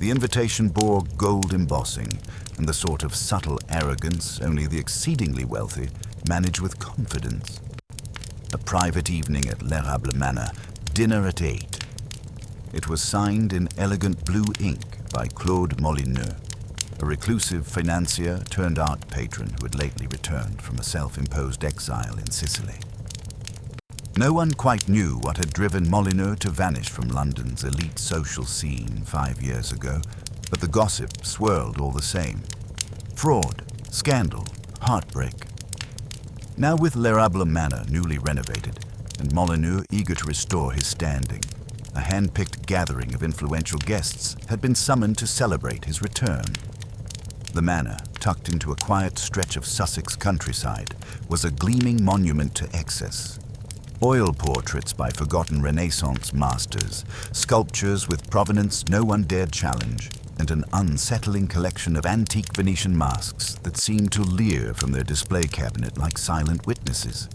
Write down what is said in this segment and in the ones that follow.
The invitation bore gold embossing and the sort of subtle arrogance only the exceedingly wealthy manage with confidence. A private evening at l'Érable Manor, dinner at 8. It was signed in elegant blue ink by Claude Molineux, a reclusive financier turned art patron who had lately returned from a self-imposed exile in Sicily. No one quite knew what had driven Molineux to vanish from London's elite social scene 5 years ago, but the gossip swirled all the same. Fraud, scandal, heartbreak. Now with l'Érable Manor newly renovated, and Molineux eager to restore his standing, a hand-picked gathering of influential guests had been summoned to celebrate his return. The manor, tucked into a quiet stretch of Sussex countryside, was a gleaming monument to excess. Oil portraits by forgotten Renaissance masters, sculptures with provenance no one dared challenge, and an unsettling collection of antique Venetian masks that seemed to leer from their display cabinet like silent witnesses.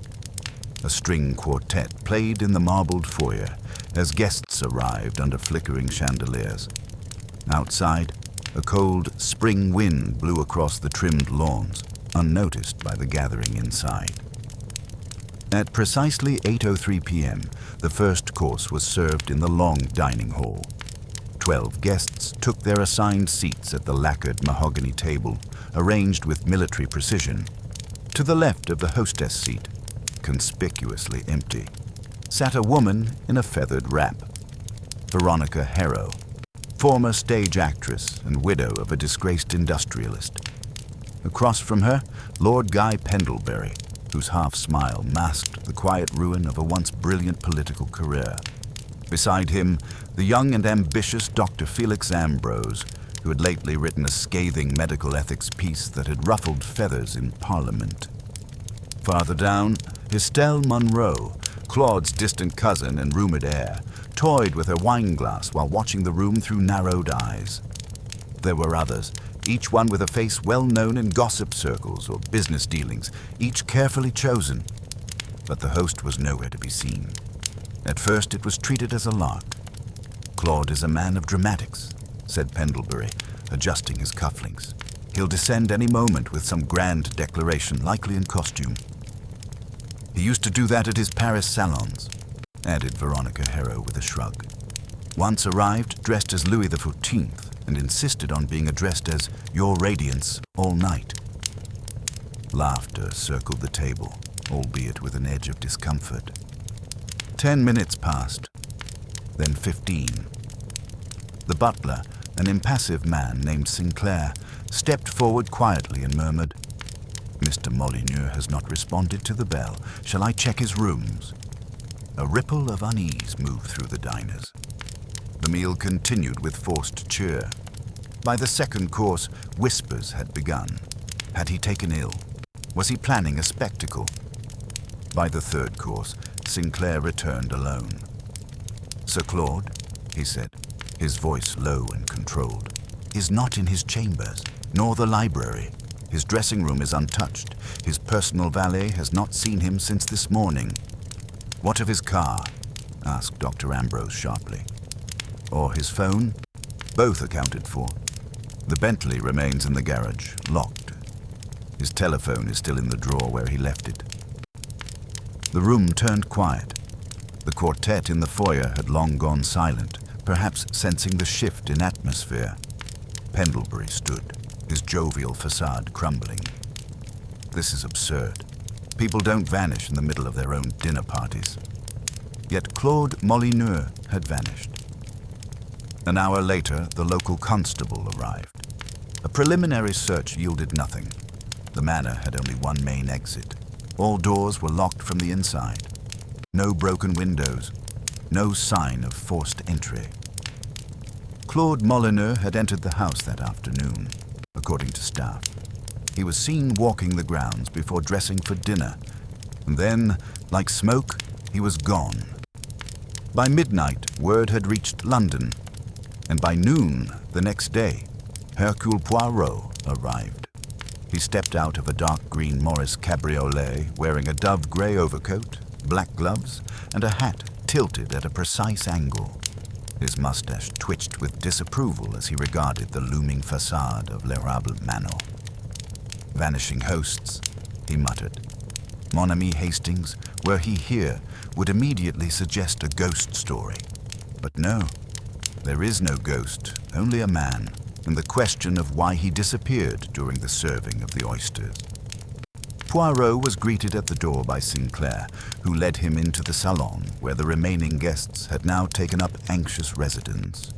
A string quartet played in the marbled foyer as guests arrived under flickering chandeliers. Outside, a cold spring wind blew across the trimmed lawns, unnoticed by the gathering inside. At precisely 8:03 p.m., the first course was served in the long dining hall. 12 guests took their assigned seats at the lacquered mahogany table, arranged with military precision. To the left of the hostess seat, conspicuously empty, sat a woman in a feathered wrap, Veronica Harrow, former stage actress and widow of a disgraced industrialist. Across from her, Lord Guy Pendlebury, whose half-smile masked the quiet ruin of a once brilliant political career. Beside him, the young and ambitious Dr. Felix Ambrose, who had lately written a scathing medical ethics piece that had ruffled feathers in Parliament. Farther down, Estelle Munro, Claude's distant cousin and rumored heir, toyed with her wineglass while watching the room through narrowed eyes. There were others, each one with a face well known in gossip circles or business dealings, each carefully chosen. But the host was nowhere to be seen. At first it was treated as a lark. "Claude is a man of dramatics," said Pendlebury, adjusting his cufflinks. "He'll descend any moment with some grand declaration, likely in costume." "He used to do that at his Paris salons," added Veronica Harrow with a shrug. "Once arrived dressed as Louis XIV and insisted on being addressed as Your Radiance all night." Laughter circled the table, albeit with an edge of discomfort. 10 minutes passed, then 15. The butler, an impassive man named Sinclair, stepped forward quietly and murmured, "Mr. Molineux has not responded to the bell. Shall I check his rooms?" A ripple of unease moved through the diners. The meal continued with forced cheer. By the second course, whispers had begun. Had he taken ill? Was he planning a spectacle? By the third course, Sinclair returned alone. "Sir Claude," he said, his voice low and controlled, "is not in his chambers, nor the library. His dressing room is untouched. His personal valet has not seen him since this morning." "What of his car?" asked Dr. Ambrose sharply. "Or his phone?" "Both accounted for. The Bentley remains in the garage, locked. His telephone is still in the drawer where he left it." The room turned quiet. The quartet in the foyer had long gone silent, perhaps sensing the shift in atmosphere. Pendlebury stood, his jovial facade crumbling. "This is absurd. People don't vanish in the middle of their own dinner parties." Yet Claude Molineux had vanished. An hour later, the local constable arrived. A preliminary search yielded nothing. The manor had only one main exit. All doors were locked from the inside. No broken windows, no sign of forced entry. Claude Molineux had entered the house that afternoon, according to staff. He was seen walking the grounds before dressing for dinner, and then, like smoke, he was gone. By midnight, word had reached London, and by noon the next day, Hercule Poirot arrived. He stepped out of a dark green Morris cabriolet, wearing a dove grey overcoat, black gloves, and a hat tilted at a precise angle. His mustache twitched with disapproval as he regarded the looming facade of l'Érable Manor. Vanishing hosts, he muttered. Mon ami Hastings, were he here, would immediately suggest a ghost story. But no, there is no ghost, only a man, and the question of why he disappeared during the serving of the oysters. Poirot was greeted at the door by Sinclair, who led him into the salon, where the remaining guests had now taken up anxious residence.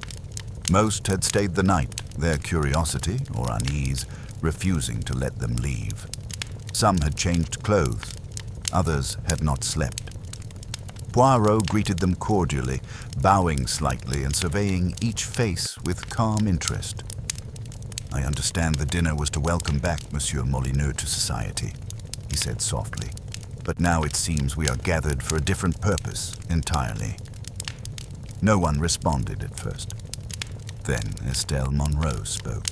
Most had stayed the night, their curiosity, or unease, refusing to let them leave. Some had changed clothes, others had not slept. Poirot greeted them cordially, bowing slightly and surveying each face with calm interest. "I understand the dinner was to welcome back Monsieur Molyneux to society," he said softly. "But now it seems we are gathered for a different purpose entirely." No one responded at first. Then Estelle Monroe spoke.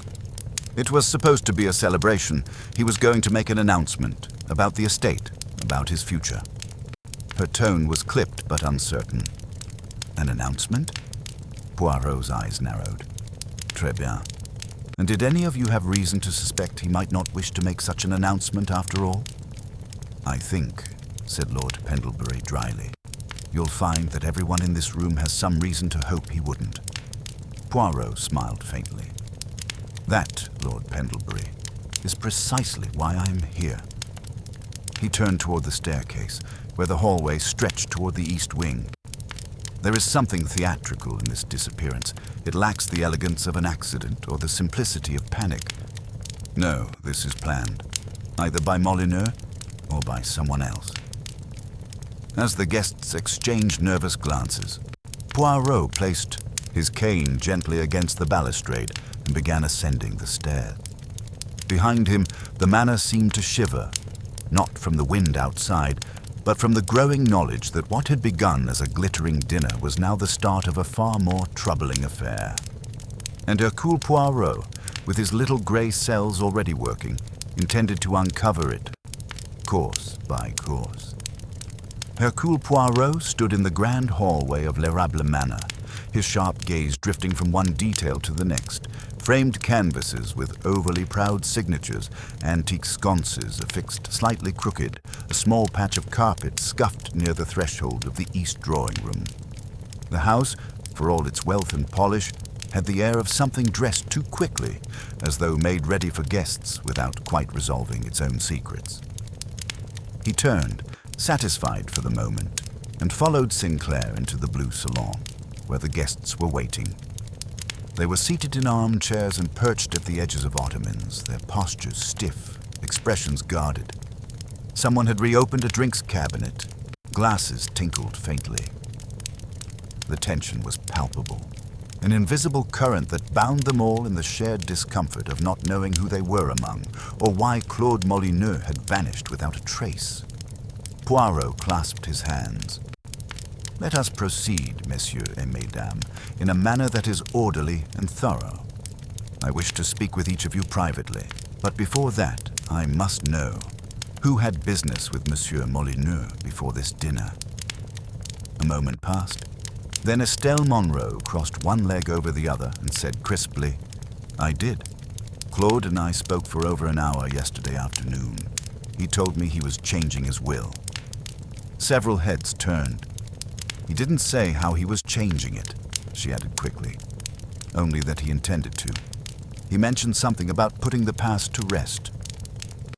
"It was supposed to be a celebration. He was going to make an announcement about the estate, about his future." Her tone was clipped but uncertain. "An announcement?" Poirot's eyes narrowed. "Très bien. And did any of you have reason to suspect he might not wish to make such an announcement after all?" "I think," said Lord Pendlebury dryly, "you'll find that everyone in this room has some reason to hope he wouldn't." Poirot smiled faintly. "That, Lord Pendlebury, is precisely why I'm here." He turned toward the staircase, where the hallway stretched toward the east wing. "There is something theatrical in this disappearance. It lacks the elegance of an accident or the simplicity of panic. No, this is planned, either by Molyneux or by someone else." As the guests exchanged nervous glances, Poirot placed his cane gently against the balustrade and began ascending the stairs. Behind him, the manor seemed to shiver, not from the wind outside, but from the growing knowledge that what had begun as a glittering dinner was now the start of a far more troubling affair. And Hercule Poirot, with his little grey cells already working, intended to uncover it, course by course. Hercule Poirot stood in the grand hallway of l'Érable Manor, his sharp gaze drifting from one detail to the next. Framed canvases with overly proud signatures, antique sconces affixed slightly crooked, a small patch of carpet scuffed near the threshold of the east drawing room. The house, for all its wealth and polish, had the air of something dressed too quickly, as though made ready for guests without quite resolving its own secrets. He turned, satisfied for the moment, and followed Sinclair into the blue salon, where the guests were waiting. They were seated in armchairs and perched at the edges of ottomans, their postures stiff, expressions guarded. Someone had reopened a drinks cabinet. Glasses tinkled faintly. The tension was palpable, an invisible current that bound them all in the shared discomfort of not knowing who they were among, or why Claude Molyneux had vanished without a trace. Poirot clasped his hands. "Let us proceed, messieurs et mesdames, in a manner that is orderly and thorough. I wish to speak with each of you privately, but before that, I must know who had business with Monsieur Molyneux before this dinner." A moment passed. Then Estelle Monroe crossed one leg over the other and said crisply, "I did. Claude and I spoke for over an hour yesterday afternoon. He told me he was changing his will." Several heads turned. "He didn't say how he was changing it," she added quickly, "only that he intended to. He mentioned something about putting the past to rest."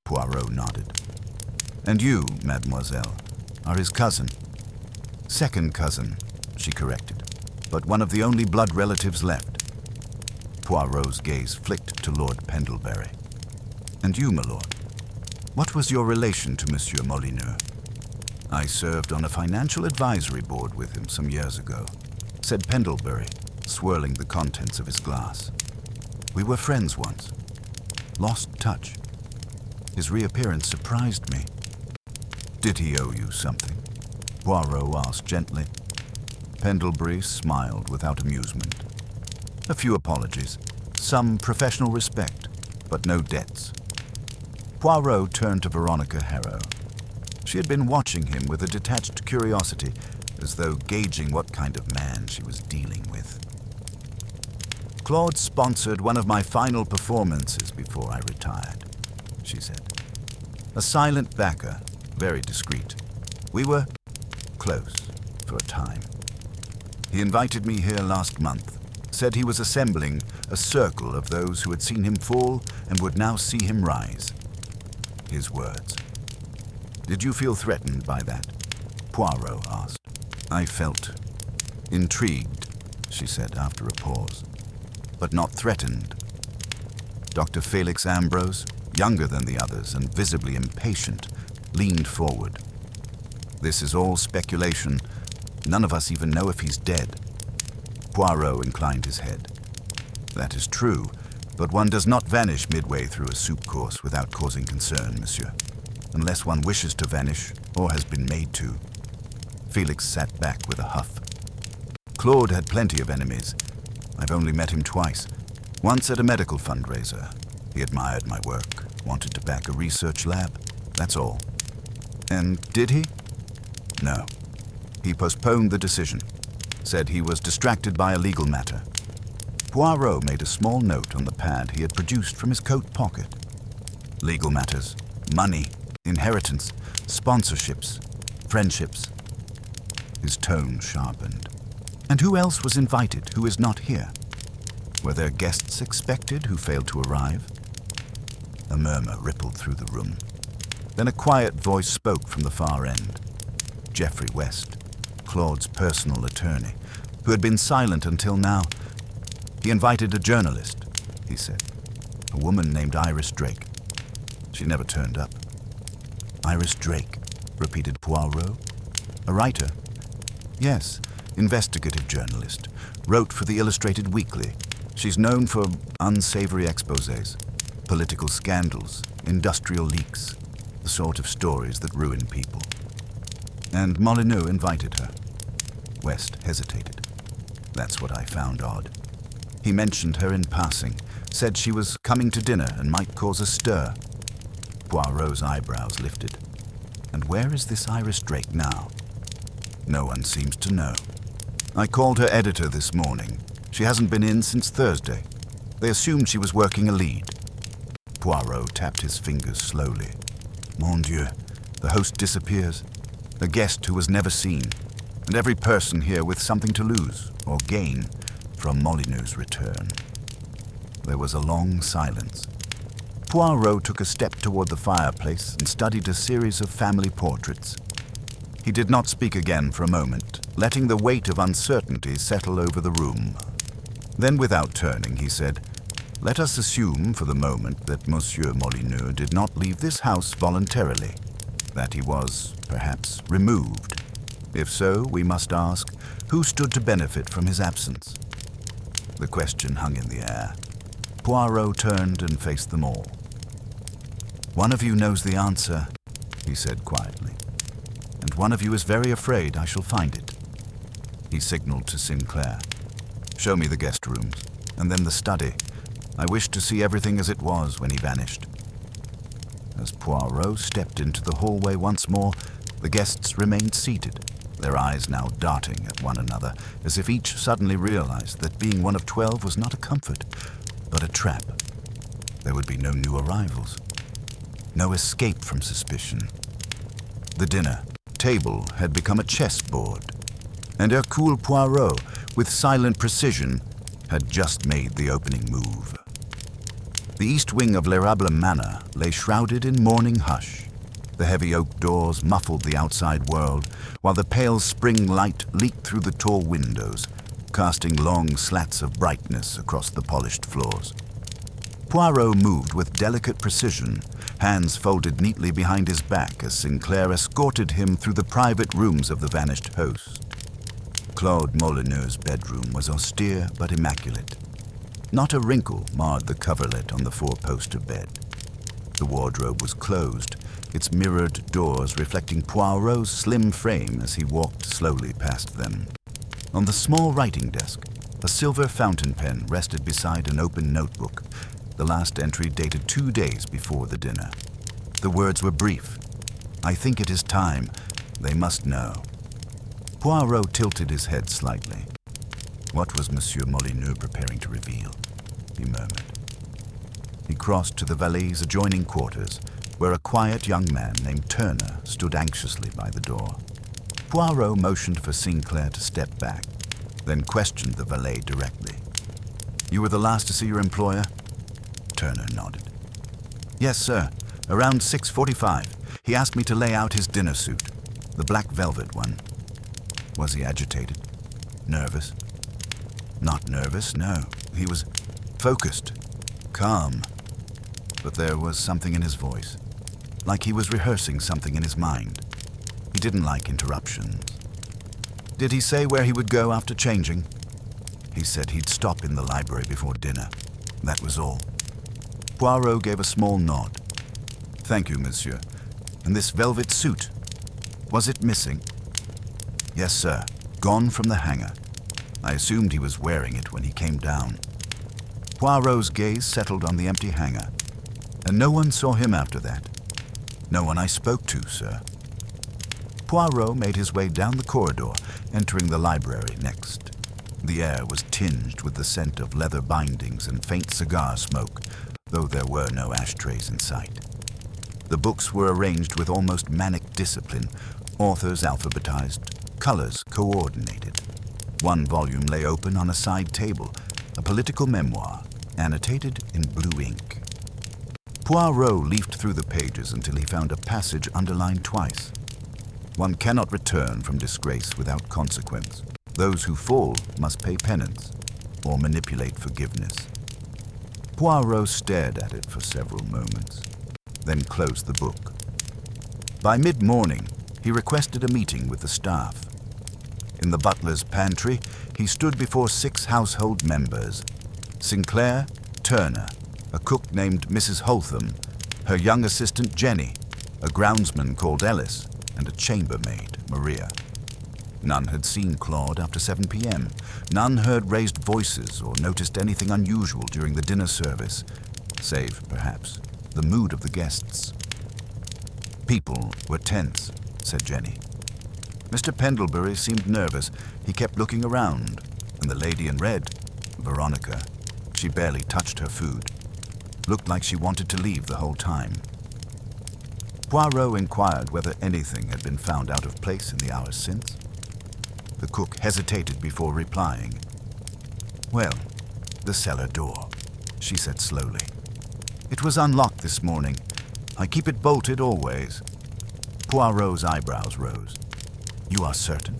Poirot nodded. "And you, mademoiselle, are his cousin?" "Second cousin," she corrected, "but one of the only blood relatives left." Poirot's gaze flicked to Lord Pendlebury. "And you, my lord, what was your relation to Monsieur Molyneux?" "I served on a financial advisory board with him some years ago," said Pendlebury, swirling the contents of his glass. "We were friends once. Lost touch. His reappearance surprised me." "Did he owe you something?" Poirot asked gently. Pendlebury smiled without amusement. "A few apologies, some professional respect, but no debts." Poirot turned to Veronica Harrow. She had been watching him with a detached curiosity, as though gauging what kind of man she was dealing with. Claude sponsored one of my final performances before I retired, she said. A silent backer, very discreet. We were close for a time. He invited me here last month, said he was assembling a circle of those who had seen him fall and would now see him rise. His words. Did you feel threatened by that? Poirot asked. I felt intrigued, she said after a pause, but not threatened. Dr. Felix Ambrose, younger than the others and visibly impatient, leaned forward. This is all speculation. None of us even know if he's dead. Poirot inclined his head. That is true, but one does not vanish midway through a soup course without causing concern, monsieur, unless one wishes to vanish or has been made to. Felix sat back with a huff. Claude had plenty of enemies. I've only met him twice. Once at a medical fundraiser. He admired my work, wanted to back a research lab. That's all. And did he? No. He postponed the decision. Said he was distracted by a legal matter. Poirot made a small note on the pad he had produced from his coat pocket. Legal matters, money, inheritance, sponsorships, friendships. His tone sharpened. And who else was invited who is not here? Were there guests expected who failed to arrive? A murmur rippled through the room. Then a quiet voice spoke from the far end. Geoffrey West, Claude's personal attorney, who had been silent until now. He invited a journalist, he said. A woman named Iris Drake. She never turned up. Iris Drake, repeated Poirot. A writer? Yes, investigative journalist. Wrote for the Illustrated Weekly. She's known for unsavory exposés, political scandals, industrial leaks, the sort of stories that ruin people. And Molyneux invited her. West hesitated. That's what I found odd. He mentioned her in passing, said she was coming to dinner and might cause a stir. Poirot's eyebrows lifted. And where is this Iris Drake now? No one seems to know. I called her editor this morning. She hasn't been in since Thursday. They assumed she was working a lead. Poirot tapped his fingers slowly. Mon Dieu, the host disappears. A guest who was never seen, and every person here with something to lose or gain from Molyneux's return. There was a long silence. Poirot took a step toward the fireplace and studied a series of family portraits. He did not speak again for a moment, letting the weight of uncertainty settle over the room. Then, without turning, he said, "Let us assume for the moment that Monsieur Molyneux did not leave this house voluntarily, that he was, perhaps, removed. If so, we must ask, who stood to benefit from his absence?" The question hung in the air. Poirot turned and faced them all. "One of you knows the answer," he said quietly, "and one of you is very afraid I shall find it." He signaled to Sinclair. "Show me the guest rooms, and then the study. I wish to see everything as it was when he vanished." As Poirot stepped into the hallway once more, the guests remained seated, their eyes now darting at one another, as if each suddenly realized that being one of 12 was not a comfort, but a trap. There would be no new arrivals, no escape from suspicion. The dinner table had become a chessboard, and Hercule Poirot, with silent precision, had just made the opening move. The east wing of l'Érable Manor lay shrouded in morning hush. The heavy oak doors muffled the outside world, while the pale spring light leaked through the tall windows, casting long slats of brightness across the polished floors. Poirot moved with delicate precision, hands folded neatly behind his back as Sinclair escorted him through the private rooms of the vanished host. Claude Molyneux's bedroom was austere but immaculate. Not a wrinkle marred the coverlet on the four-poster bed. The wardrobe was closed, its mirrored doors reflecting Poirot's slim frame as he walked slowly past them. On the small writing desk, a silver fountain pen rested beside an open notebook, the last entry dated 2 days before the dinner. The words were brief. "I think it is time. They must know." Poirot tilted his head slightly. What was Monsieur Molyneux preparing to reveal? He murmured. He crossed to the valet's adjoining quarters, where a quiet young man named Turner stood anxiously by the door. Poirot motioned for Sinclair to step back, then questioned the valet directly. "You were the last to see your employer?" Turner nodded. "Yes, sir. Around 6:45. He asked me to lay out his dinner suit, the black velvet one." "Was he agitated? Nervous?" "Not nervous, no. He was focused, calm. But there was something in his voice, like he was rehearsing something in his mind. He didn't like interruptions." "Did he say where he would go after changing?" "He said he'd stop in the library before dinner. That was all." Poirot gave a small nod. "Thank you, monsieur. And this velvet suit, was it missing?" "Yes, sir. Gone from the hanger. I assumed he was wearing it when he came down." Poirot's gaze settled on the empty hanger. "And no one saw him after that?" "No one I spoke to, sir." Poirot made his way down the corridor, entering the library next. The air was tinged with the scent of leather bindings and faint cigar smoke, though there were no ashtrays in sight. The books were arranged with almost manic discipline, authors alphabetized, colors coordinated. One volume lay open on a side table, a political memoir, annotated in blue ink. Poirot leafed through the pages until he found a passage underlined twice. "One cannot return from disgrace without consequence. Those who fall must pay penance or manipulate forgiveness." Poirot stared at it for several moments, then closed the book. By mid-morning, he requested a meeting with the staff. In the butler's pantry, he stood before 6 household members: Sinclair, Turner, a cook named Mrs. Holtham, her young assistant Jenny, a groundsman called Ellis, and a chambermaid, Maria. None had seen Claude after 7 p.m. None heard raised voices or noticed anything unusual during the dinner service, save, perhaps, the mood of the guests. "People were tense," said Jenny. "Mr. Pendlebury seemed nervous. He kept looking around. And the lady in red, Veronica, she barely touched her food. Looked like she wanted to leave the whole time." Poirot inquired whether anything had been found out of place in the hours since. The cook hesitated before replying. "Well, the cellar door," she said slowly. "It was unlocked this morning. I keep it bolted always." Poirot's eyebrows rose. "You are certain?"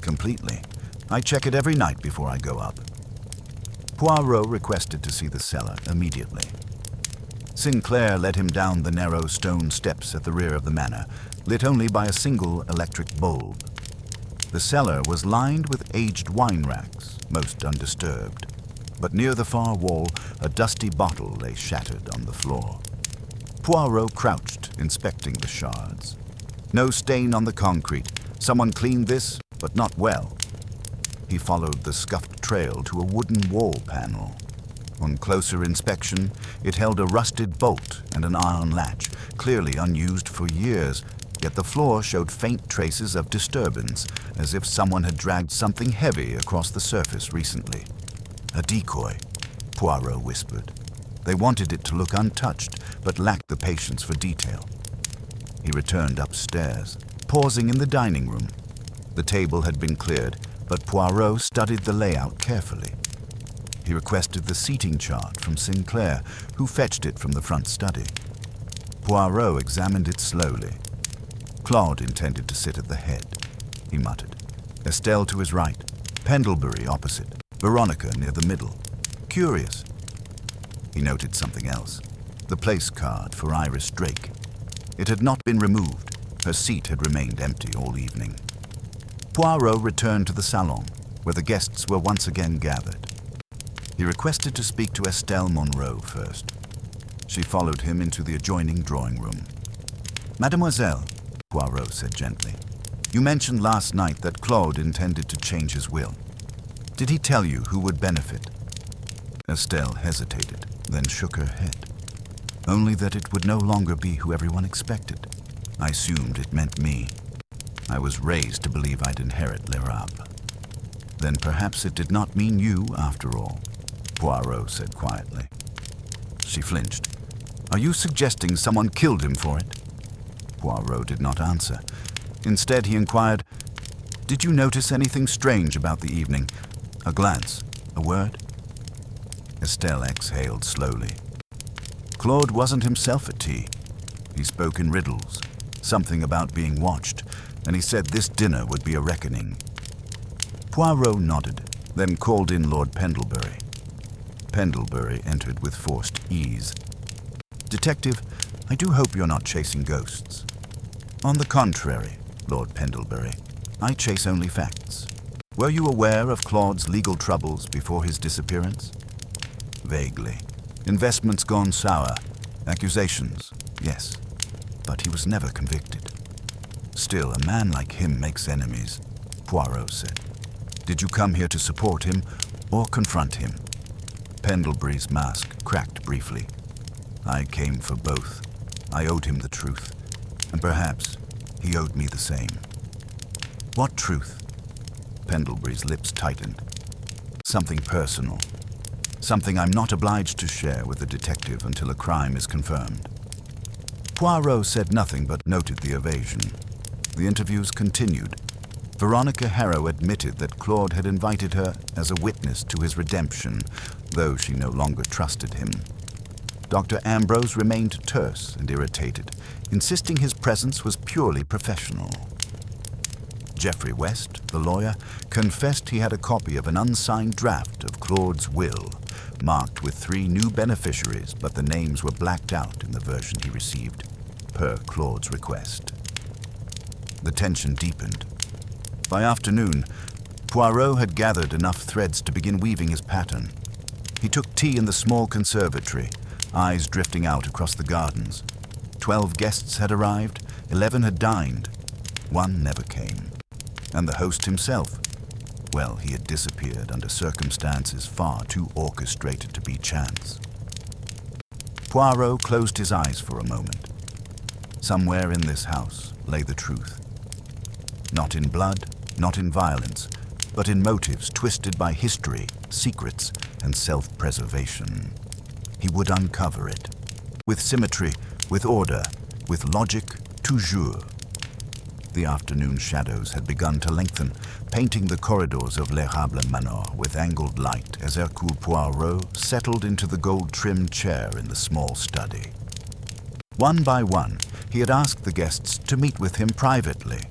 "Completely. I check it every night before I go up." Poirot requested to see the cellar immediately. Sinclair led him down the narrow stone steps at the rear of the manor, lit only by a single electric bulb. The cellar was lined with aged wine racks, most undisturbed, but near the far wall, a dusty bottle lay shattered on the floor. Poirot crouched, inspecting the shards. No stain on the concrete. Someone cleaned this, but not well. He followed the scuffed trail to a wooden wall panel. On closer inspection, it held a rusted bolt and an iron latch, clearly unused for years, yet the floor showed faint traces of disturbance, as if someone had dragged something heavy across the surface recently. "A decoy," Poirot whispered. They wanted it to look untouched, but lacked the patience for detail. He returned upstairs, pausing in the dining room. The table had been cleared, but Poirot studied the layout carefully. He requested the seating chart from Sinclair, who fetched it from the front study. Poirot examined it slowly. Claude intended to sit at the head, he muttered. Estelle to his right, Pendlebury opposite, Veronica near the middle. Curious. He noted something else. The place card for Iris Drake. It had not been removed. Her seat had remained empty all evening. Poirot returned to the salon, where the guests were once again gathered. He requested to speak to Estelle Monroe first. She followed him into the adjoining drawing room. "Mademoiselle," Poirot said gently, "you mentioned last night that Claude intended to change his will. Did he tell you who would benefit?" Estelle hesitated, then shook her head. "Only that it would no longer be who everyone expected. I assumed it meant me. I was raised to believe I'd inherit l'Érable. Then perhaps it did not mean you, after all, Poirot said quietly. She flinched. Are you suggesting someone killed him for it? Poirot did not answer. Instead, he inquired, did you notice anything strange about the evening? A glance, a word? Estelle exhaled slowly. Claude wasn't himself at tea. He spoke in riddles, something about being watched, and he said this dinner would be a reckoning. Poirot nodded, then called in Lord Pendlebury. Pendlebury entered with forced ease. Detective, I do hope you're not chasing ghosts. On the contrary, Lord Pendlebury, I chase only facts. Were you aware of Claude's legal troubles before his disappearance? Vaguely. Investments gone sour. Accusations, yes. But he was never convicted. Still, a man like him makes enemies, Poirot said. Did you come here to support him or confront him? Pendlebury's mask cracked briefly. I came for both. I owed him the truth, and perhaps he owed me the same. What truth? Pendlebury's lips tightened. Something personal. Something I'm not obliged to share with a detective until a crime is confirmed. Poirot said nothing but noted the evasion. The interviews continued. Veronica Harrow admitted that Claude had invited her as a witness to his redemption, though she no longer trusted him. Dr. Ambrose remained terse and irritated, insisting his presence was purely professional. Geoffrey West, the lawyer, confessed he had a copy of an unsigned draft of Claude's will, marked with 3 new beneficiaries, but the names were blacked out in the version he received, per Claude's request. The tension deepened. By afternoon, Poirot had gathered enough threads to begin weaving his pattern. He took tea in the small conservatory, eyes drifting out across the gardens. 12 guests had arrived, 11 had dined. 1 never came. And the host himself, well, he had disappeared under circumstances far too orchestrated to be chance. Poirot closed his eyes for a moment. Somewhere in this house lay the truth. Not in blood, not in violence, but in motives twisted by history, secrets, and self-preservation. He would uncover it. With symmetry, with order, with logic, toujours. The afternoon shadows had begun to lengthen, painting the corridors of l'Érable Manor with angled light as Hercule Poirot settled into the gold-trimmed chair in the small study. One by one, he had asked the guests to meet with him privately.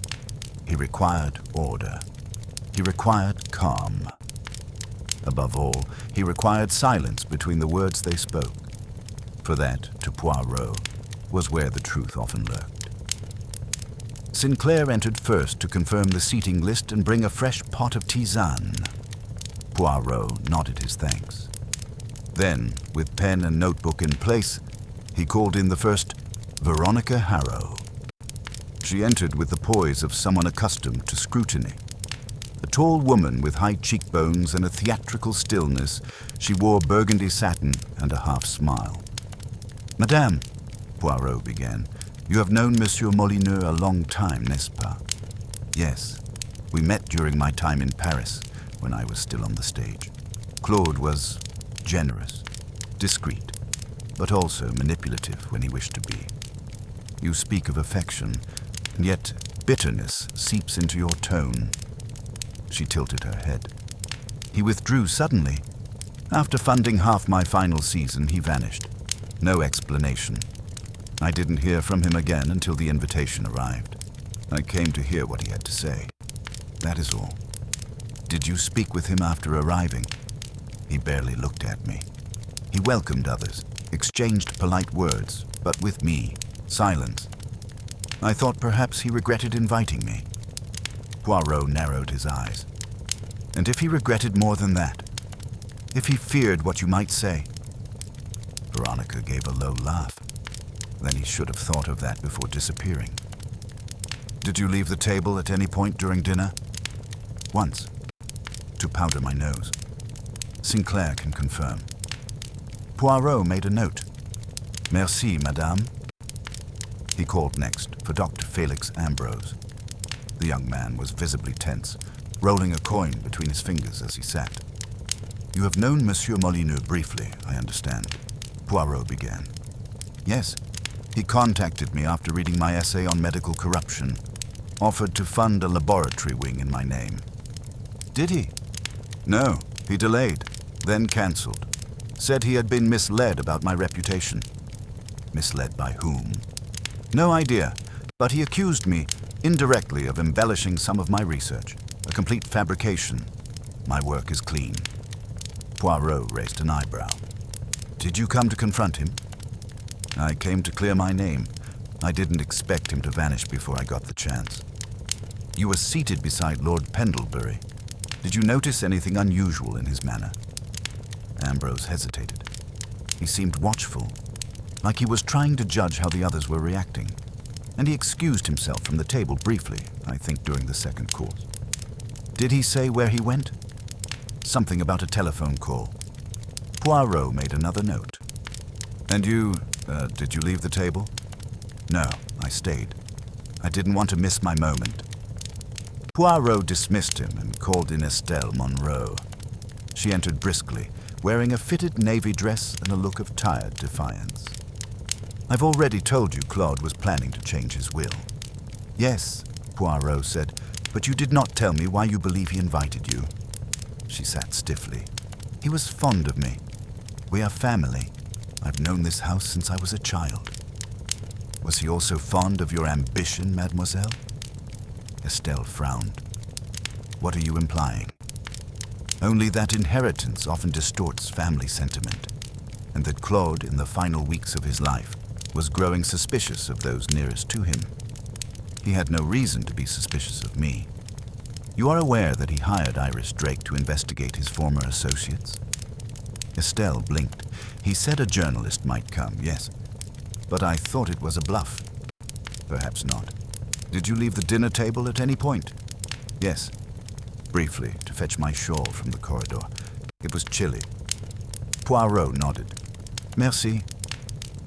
He required order. He required calm. Above all, he required silence between the words they spoke. For that, to Poirot, was where the truth often lurked. Sinclair entered first to confirm the seating list and bring a fresh pot of tisane. Poirot nodded his thanks. Then, with pen and notebook in place, he called in the first Veronica Harrow. She entered with the poise of someone accustomed to scrutiny. A tall woman with high cheekbones and a theatrical stillness, she wore burgundy satin and a half-smile. Madame, Poirot began, you have known Monsieur Molineux a long time, n'est-ce pas? Yes. We met during my time in Paris, when I was still on the stage. Claude was generous, discreet, but also manipulative when he wished to be. You speak of affection, and yet bitterness seeps into your tone. She tilted her head. He withdrew suddenly. After funding half my final season, he vanished. No explanation. I didn't hear from him again until the invitation arrived. I came to hear what he had to say. That is all. Did you speak with him after arriving? He barely looked at me. He welcomed others, exchanged polite words, but with me, silence. I thought perhaps he regretted inviting me. Poirot narrowed his eyes. And if he regretted more than that? If he feared what you might say? Veronica gave a low laugh. Then he should have thought of that before disappearing. Did you leave the table at any point during dinner? Once. To powder my nose. Sinclair can confirm. Poirot made a note. Merci, madame. He called next for Dr. Felix Ambrose. The young man was visibly tense, rolling a coin between his fingers as he sat. "You have known Monsieur Molineux briefly, I understand," Poirot began. "Yes. He contacted me after reading my essay on medical corruption, offered to fund a laboratory wing in my name." "Did he?" "No, he delayed, then cancelled. Said he had been misled about my reputation." "Misled by whom?" "No idea, but he accused me, indirectly, of embellishing some of my research. A complete fabrication. My work is clean." Poirot raised an eyebrow. "Did you come to confront him?" "I came to clear my name. I didn't expect him to vanish before I got the chance." "You were seated beside Lord Pendlebury. Did you notice anything unusual in his manner?" Ambrose hesitated. He seemed watchful, like he was trying to judge how the others were reacting, and he excused himself from the table briefly, I think during the second course. "Did he say where he went?" "Something about a telephone call." Poirot made another note. "And you, did you leave the table?" "No, I stayed. I didn't want to miss my moment." Poirot dismissed him and called in Estelle Monroe. She entered briskly, wearing a fitted navy dress and a look of tired defiance. "I've already told you Claude was planning to change his will." "Yes," Poirot said, "but you did not tell me why you believe he invited you." She sat stiffly. "He was fond of me. We are family. I've known this house since I was a child." "Was he also fond of your ambition, mademoiselle?" Estelle frowned. "What are you implying?" "Only that inheritance often distorts family sentiment, and that Claude, in the final weeks of his life, was growing suspicious of those nearest to him. He had no reason to be suspicious of me. You are aware that he hired Iris Drake to investigate his former associates?" Estelle blinked. "He said a journalist might come, yes, but I thought it was a bluff." "Perhaps not. Did you leave the dinner table at any point?" "Yes, briefly, to fetch my shawl from the corridor. It was chilly." Poirot nodded. "Merci."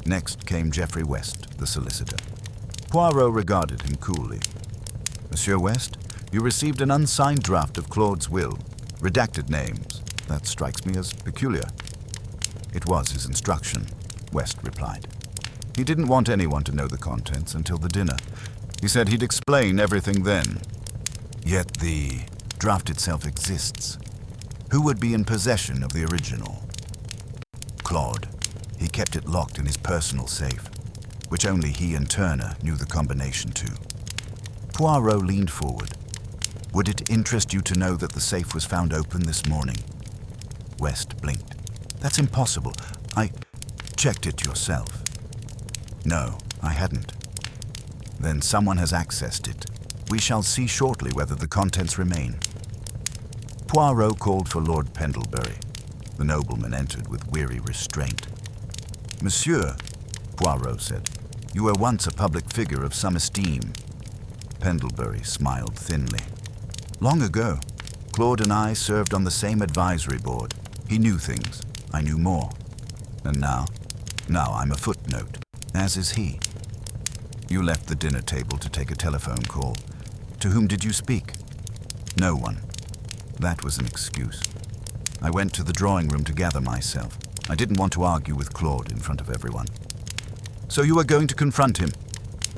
Next came Geoffrey West, the solicitor. Poirot regarded him coolly. "Monsieur West, you received an unsigned draft of Claude's will, redacted names. That strikes me as peculiar." "It was his instruction," West replied. "He didn't want anyone to know the contents until the dinner. He said he'd explain everything then. Yet the draft itself exists. Who would be in possession of the original?" "Claude. He kept it locked in his personal safe, which only he and Turner knew the combination to." Poirot leaned forward. "Would it interest you to know that the safe was found open this morning?" West blinked. "That's impossible. I checked it yourself." "No, I hadn't." "Then someone has accessed it. We shall see shortly whether the contents remain." Poirot called for Lord Pendlebury. The nobleman entered with weary restraint. "Monsieur," Poirot said, "you were once a public figure of some esteem." Pendlebury smiled thinly. "Long ago. Claude and I served on the same advisory board. He knew things. I knew more. And now? Now I'm a footnote, as is he." "You left the dinner table to take a telephone call. To whom did you speak?" "No one. That was an excuse. I went to the drawing room to gather myself. I didn't want to argue with Claude in front of everyone." "So you were going to confront him?"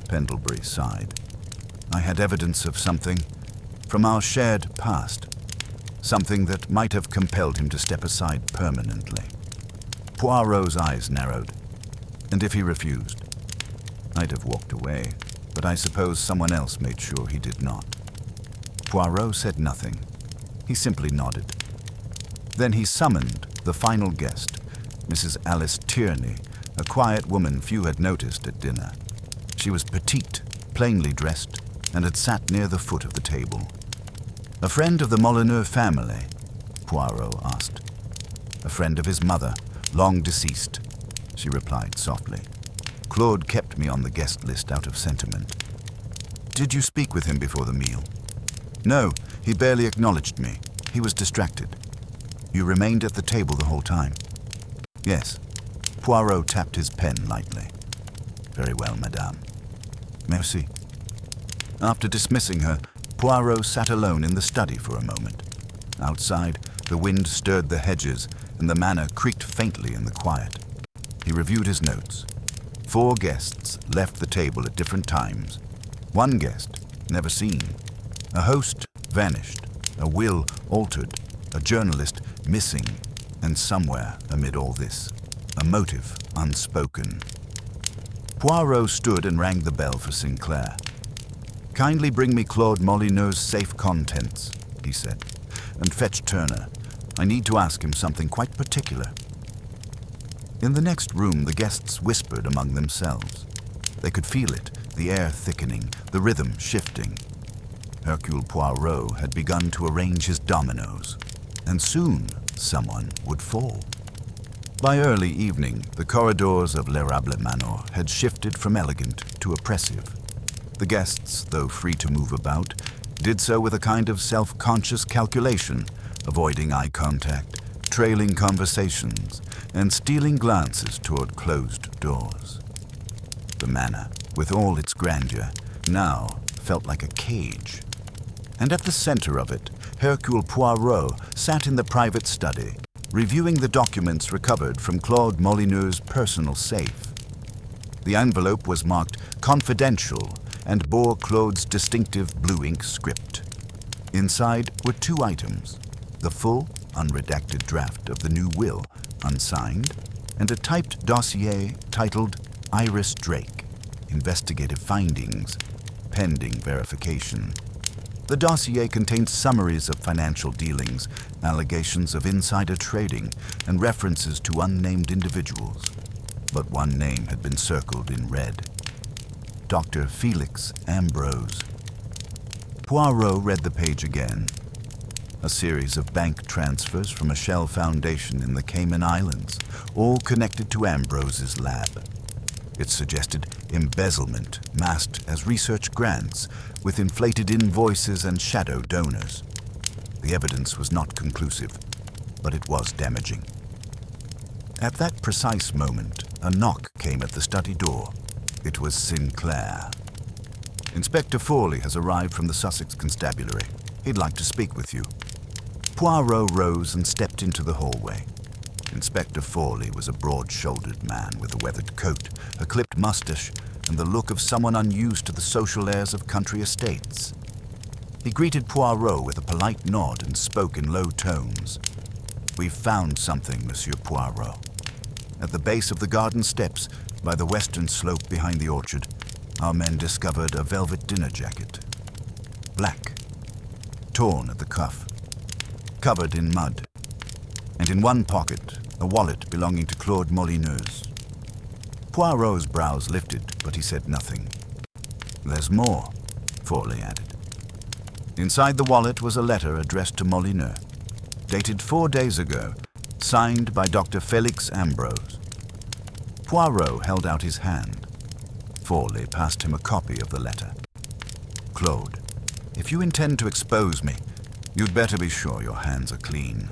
Pendlebury sighed. "I had evidence of something from our shared past. Something that might have compelled him to step aside permanently." Poirot's eyes narrowed. "And if he refused?" "I'd have walked away, but I suppose someone else made sure he did not." Poirot said nothing. He simply nodded. Then he summoned the final guest, Mrs. Alice Tierney, a quiet woman few had noticed at dinner. She was petite, plainly dressed, and had sat near the foot of the table. "A friend of the Molineux family?" Poirot asked. "A friend of his mother, long deceased," she replied softly. "Claude kept me on the guest list out of sentiment." "Did you speak with him before the meal?" "No, he barely acknowledged me. He was distracted." "You remained at the table the whole time?" "Yes." Poirot tapped his pen lightly. "Very well, madame." "Merci." After dismissing her, Poirot sat alone in the study for a moment. Outside, the wind stirred the hedges, and the manor creaked faintly in the quiet. He reviewed his notes. 4 guests left the table at different times. 1 guest, never seen. A host, vanished. A will, altered. A journalist, missing. And somewhere, amid all this, a motive, unspoken. Poirot stood and rang the bell for Sinclair. "Kindly bring me Claude Molyneux's safe contents," he said, "and fetch Turner. I need to ask him something quite particular." In the next room, the guests whispered among themselves. They could feel it, the air thickening, the rhythm shifting. Hercule Poirot had begun to arrange his dominoes, and soon someone would fall. By early evening, the corridors of l'Érable Manor had shifted from elegant to oppressive. The guests, though free to move about, did so with a kind of self-conscious calculation, avoiding eye contact, trailing conversations, and stealing glances toward closed doors. The manor, with all its grandeur, now felt like a cage. And at the center of it, Hercule Poirot sat in the private study, reviewing the documents recovered from Claude Molyneux's personal safe. The envelope was marked "Confidential" and bore Claude's distinctive blue ink script. Inside were 2 items: the full, unredacted draft of the new will, unsigned, and a typed dossier titled "Iris Drake, Investigative Findings, Pending Verification." The dossier contained summaries of financial dealings, allegations of insider trading, and references to unnamed individuals. But one name had been circled in red: Dr. Felix Ambrose. Poirot read the page again. A series of bank transfers from a shell foundation in the Cayman Islands, all connected to Ambrose's lab. It suggested embezzlement masked as research grants, with inflated invoices and shadow donors. The evidence was not conclusive, but it was damaging. At that precise moment, a knock came at the study door. It was Sinclair. "Inspector Forley has arrived from the Sussex Constabulary. He'd like to speak with you." Poirot rose and stepped into the hallway. Inspector Forley was a broad-shouldered man with a weathered coat, a clipped mustache, and the look of someone unused to the social airs of country estates. He greeted Poirot with a polite nod and spoke in low tones. "We've found something, Monsieur Poirot. At the base of the garden steps, by the western slope behind the orchard, our men discovered a velvet dinner jacket. Black, torn at the cuff, covered in mud, and in one pocket, a wallet belonging to Claude Molyneux." Poirot's brows lifted, but he said nothing. "There's more," Forley added. Inside the wallet was a letter addressed to Molyneux, dated 4 days ago, signed by Dr. Felix Ambrose. Poirot held out his hand. Forley passed him a copy of the letter. "Claude, if you intend to expose me, you'd better be sure your hands are clean.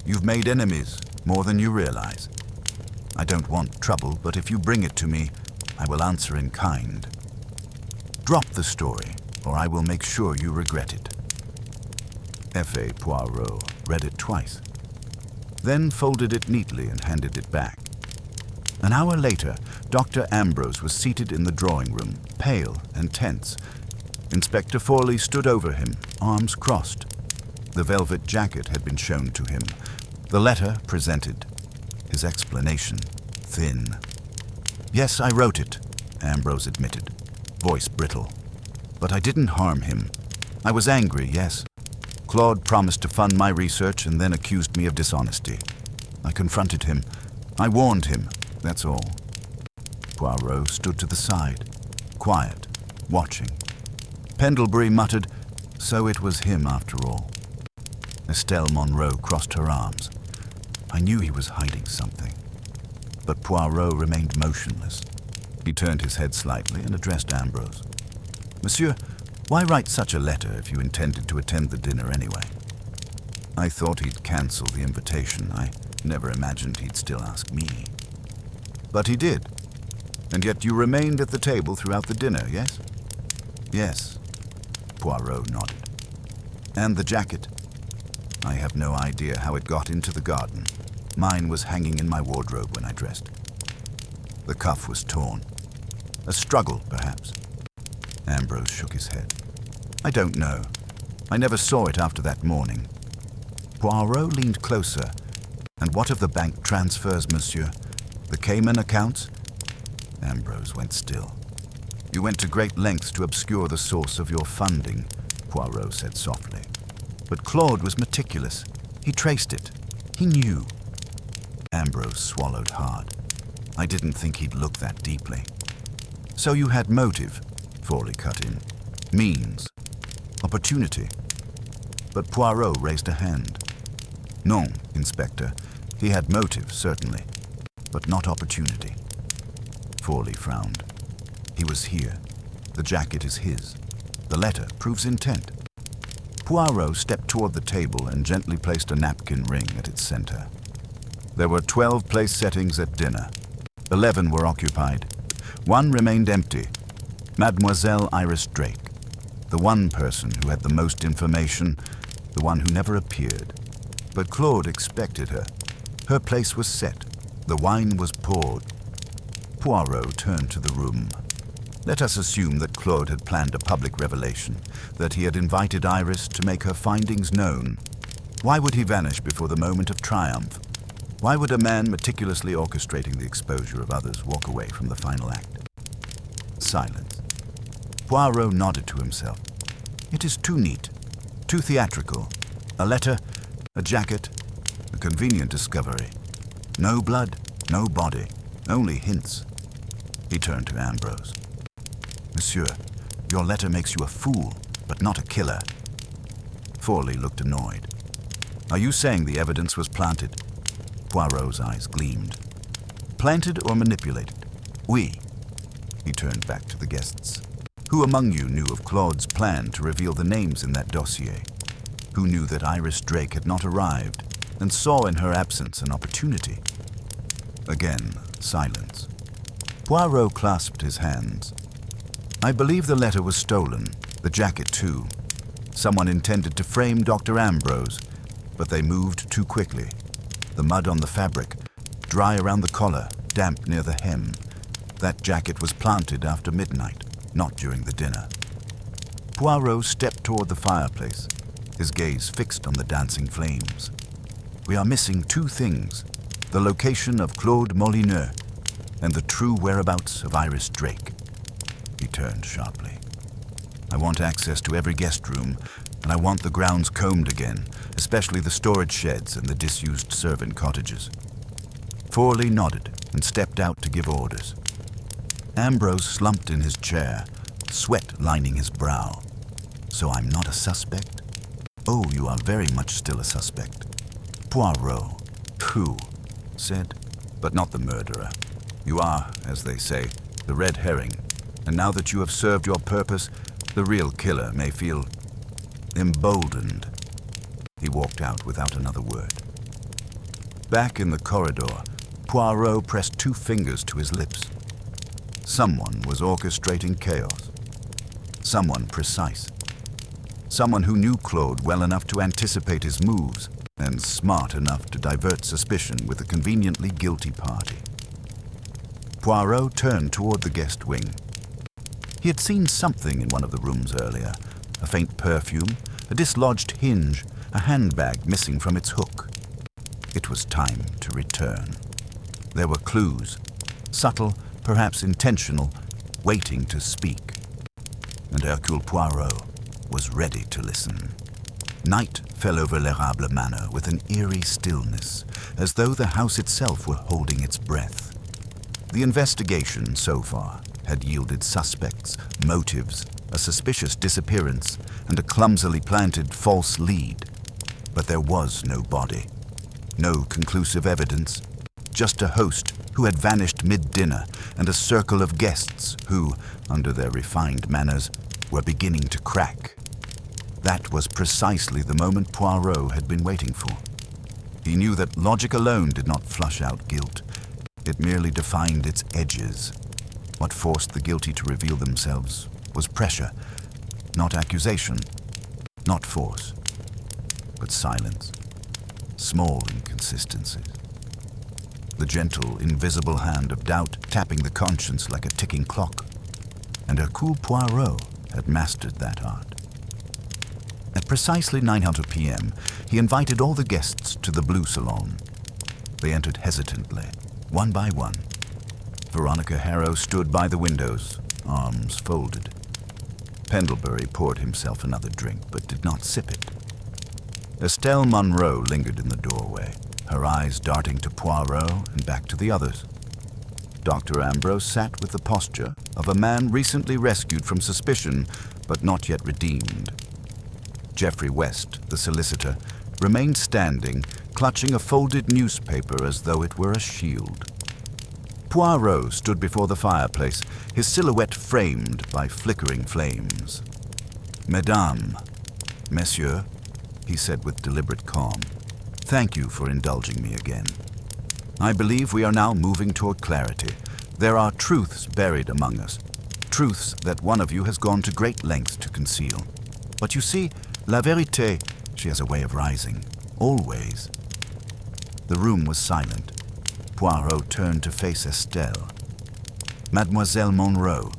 You've made enemies, more than you realize. I don't want trouble, but if you bring it to me, I will answer in kind. Drop the story, or I will make sure you regret it." F.A. Poirot read it twice, then folded it neatly and handed it back. An hour later, Dr. Ambrose was seated in the drawing room, pale and tense. Inspector Forley stood over him, arms crossed. The velvet jacket had been shown to him, the letter presented, his explanation thin. "Yes, I wrote it," Ambrose admitted, voice brittle. "But I didn't harm him. I was angry, yes. Claude promised to fund my research and then accused me of dishonesty. I confronted him. I warned him, that's all." Poirot stood to the side, quiet, watching. Pendlebury muttered, "So it was him after all." Estelle Monroe crossed her arms. I knew he was hiding something. But Poirot remained motionless. He turned his head slightly and addressed Ambrose. "Monsieur, why write such a letter if you intended to attend the dinner anyway?" "I thought he'd cancel the invitation. I never imagined he'd still ask me." "But he did. And yet you remained at the table throughout the dinner, yes?" "Yes." Poirot nodded. And the jacket? I have no idea how it got into the garden. Mine was hanging in my wardrobe when I dressed. The cuff was torn. A struggle, perhaps. Ambrose shook his head. I don't know. I never saw it after that morning. Poirot leaned closer. And what of the bank transfers, monsieur? The Cayman accounts? Ambrose went still. You went to great lengths to obscure the source of your funding, Poirot said softly. But Claude was meticulous. He traced it. He knew. Ambrose swallowed hard. I didn't think he'd look that deeply. So you had motive, Forley cut in. Means. Opportunity. But Poirot raised a hand. Non, Inspector. He had motive, certainly, but not opportunity. Forley frowned. He was here. The jacket is his. The letter proves intent. Poirot stepped toward the table and gently placed a napkin ring at its center. There were 12 place settings at dinner. 11 were occupied. 1 remained empty. Mademoiselle Iris Drake. The one person who had the most information, the one who never appeared. But Claude expected her. Her place was set. The wine was poured. Poirot turned to the room. Let us assume that Claude had planned a public revelation, that he had invited Iris to make her findings known. Why would he vanish before the moment of triumph? Why would a man meticulously orchestrating the exposure of others walk away from the final act? Silence. Poirot nodded to himself. It is too neat, too theatrical. A letter, a jacket, a convenient discovery. No blood, no body, only hints. He turned to Ambrose. Monsieur, your letter makes you a fool, but not a killer. Forley looked annoyed. Are you saying the evidence was planted? Poirot's eyes gleamed. Planted or manipulated? Oui. He turned back to the guests. Who among you knew of Claude's plan to reveal the names in that dossier? Who knew that Iris Drake had not arrived and saw in her absence an opportunity? Again, silence. Poirot clasped his hands. I believe the letter was stolen, the jacket too. Someone intended to frame Dr. Ambrose, but they moved too quickly. The mud on the fabric, dry around the collar, damp near the hem. That jacket was planted after midnight, not during the dinner. Poirot stepped toward the fireplace, his gaze fixed on the dancing flames. We are missing 2 things, the location of Claude Molineux and the true whereabouts of Iris Drake. He turned sharply. I want access to every guest room, and I want the grounds combed again, especially the storage sheds and the disused servant cottages. Forley nodded and stepped out to give orders. Ambrose slumped in his chair, sweat lining his brow. So I'm not a suspect? Oh, you are very much still a suspect. Poirot, who said, but not the murderer. You are, as they say, the red herring, and now that you have served your purpose, the real killer may feel emboldened. He walked out without another word. Back in the corridor, Poirot pressed 2 fingers to his lips. Someone was orchestrating chaos. Someone precise. Someone who knew Claude well enough to anticipate his moves and smart enough to divert suspicion with a conveniently guilty party. Poirot turned toward the guest wing. He had seen something in one of the rooms earlier, a faint perfume, a dislodged hinge, a handbag missing from its hook. It was time to return. There were clues, subtle, perhaps intentional, waiting to speak. And Hercule Poirot was ready to listen. Night fell over L'Érable Manor with an eerie stillness, as though the house itself were holding its breath. The investigation, so far, had yielded suspects, motives, a suspicious disappearance, and a clumsily planted false lead. But there was no body, no conclusive evidence, just a host who had vanished mid-dinner and a circle of guests who, under their refined manners, were beginning to crack. That was precisely the moment Poirot had been waiting for. He knew that logic alone did not flush out guilt. It merely defined its edges. What forced the guilty to reveal themselves was pressure, not accusation, not force. but silence, small inconsistencies. The gentle, invisible hand of doubt tapping the conscience like a ticking clock. And Hercule Poirot had mastered that art. At precisely 9:00 p.m., he invited all the guests to the Blue Salon. They entered hesitantly, one by one. Veronica Harrow stood by the windows, arms folded. Pendlebury poured himself another drink, but did not sip it. Estelle Munro lingered in the doorway, her eyes darting to Poirot and back to the others. Dr. Ambrose sat with the posture of a man recently rescued from suspicion, but not yet redeemed. Geoffrey West, the solicitor, remained standing, clutching a folded newspaper as though it were a shield. Poirot stood before the fireplace, his silhouette framed by flickering flames. "Mesdames, Messieurs," he said with deliberate calm, "thank you for indulging me again. I believe we are now moving toward clarity. There are truths buried among us, truths that one of you has gone to great lengths to conceal. But you see, la vérité," she has a way of rising, always. The room was silent. Poirot turned to face Estelle. "Mademoiselle Monroe,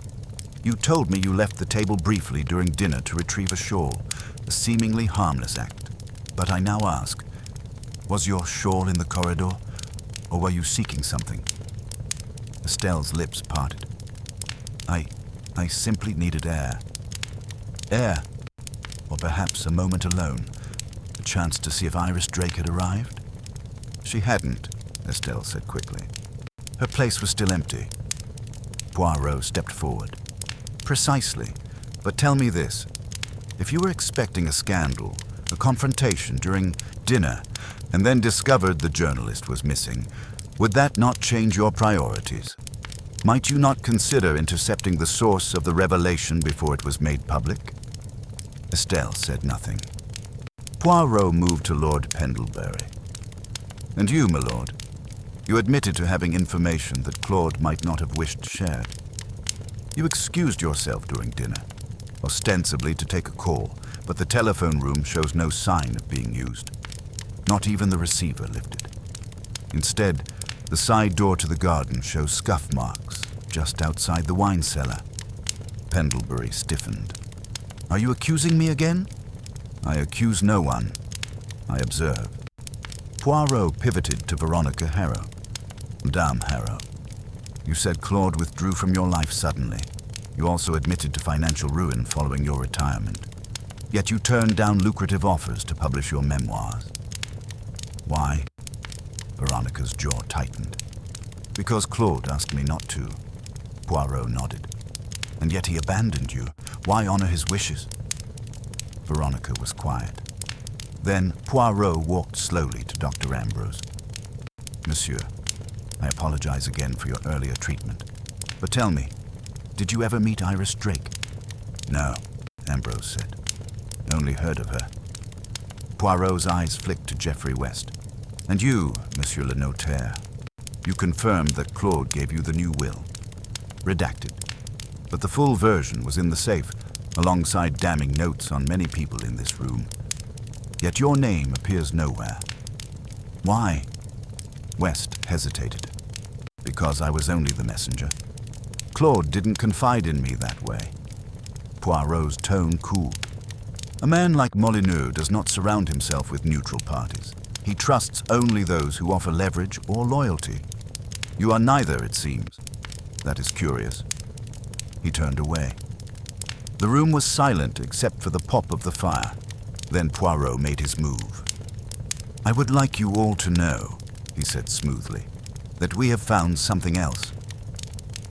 you told me you left the table briefly during dinner to retrieve a shawl, a seemingly harmless act. But I now ask, was your shawl in the corridor, or were you seeking something?" Estelle's lips parted. I simply needed air. Air, or perhaps a moment alone, a chance to see if Iris Drake had arrived. She hadn't, Estelle said quickly. Her place was still empty. Poirot stepped forward. "Precisely. But tell me this. If you were expecting a scandal, a confrontation during dinner, and then discovered the journalist was missing, would that not change your priorities? Might you not consider intercepting the source of the revelation before it was made public?" Estelle said nothing. Poirot moved to Lord Pendlebury. "And you, my lord, you admitted to having information that Claude might not have wished shared. You excused yourself during dinner, ostensibly to take a call, but the telephone room shows no sign of being used. Not even the receiver lifted. Instead, the side door to the garden shows scuff marks just outside the wine cellar." Pendlebury stiffened. "Are you accusing me again?" "I accuse no one. I observe." Poirot pivoted to Veronica Harrow. "Madame Harrow, you said Claude withdrew from your life suddenly. You also admitted to financial ruin following your retirement. Yet you turned down lucrative offers to publish your memoirs. Why?" Veronica's jaw tightened. "Because Claude asked me not to." Poirot nodded. "And yet he abandoned you. Why honor his wishes?" Veronica was quiet. Then Poirot walked slowly to Dr. Ambrose. "Monsieur, I apologize again for your earlier treatment. But tell me, did you ever meet Iris Drake?" "No," Ambrose said. "Only heard of her." Poirot's eyes flicked to Geoffrey West. "And you, Monsieur le Notaire, you confirmed that Claude gave you the new will. Redacted. But the full version was in the safe, alongside damning notes on many people in this room. Yet your name appears nowhere. Why?" West hesitated. "Because I was only the messenger. Claude didn't confide in me that way." Poirot's tone cooled. "A man like Molyneux does not surround himself with neutral parties. He trusts only those who offer leverage or loyalty. You are neither, it seems. That is curious." He turned away. The room was silent except for the pop of the fire. Then Poirot made his move. "I would like you all to know," he said smoothly, "that we have found something else.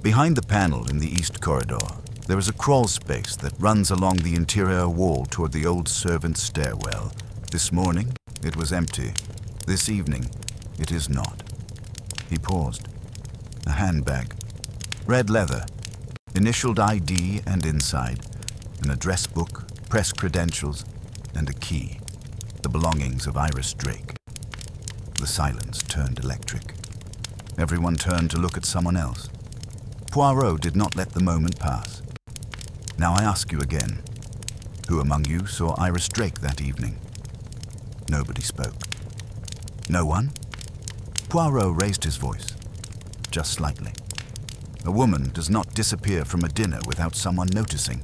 Behind the panel in the east corridor, there is a crawl space that runs along the interior wall toward the old servants' stairwell. This morning, it was empty. This evening, it is not." He paused. A handbag. Red leather. Initialed ID and inside. An address book, press credentials, and a key. The belongings of Iris Drake. The silence turned electric. Everyone turned to look at someone else. Poirot did not let the moment pass. "Now I ask you again, who among you saw Iris Drake that evening?" Nobody spoke. No one? Poirot raised his voice, just slightly. A woman does not disappear from a dinner without someone noticing.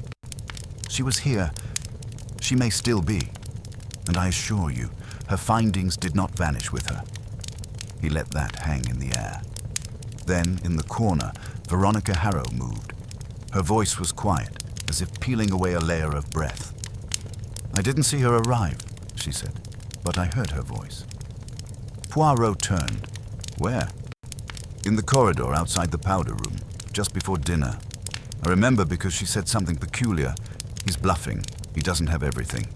She was here. She may still be. And I assure you, her findings did not vanish with her. He let that hang in the air. Then, in the corner, Veronica Harrow moved. Her voice was quiet, as if peeling away a layer of breath. I didn't see her arrive, she said, but I heard her voice. Poirot turned. Where? In the corridor outside the powder room, just before dinner. I remember because she said something peculiar. He's bluffing. He doesn't have everything.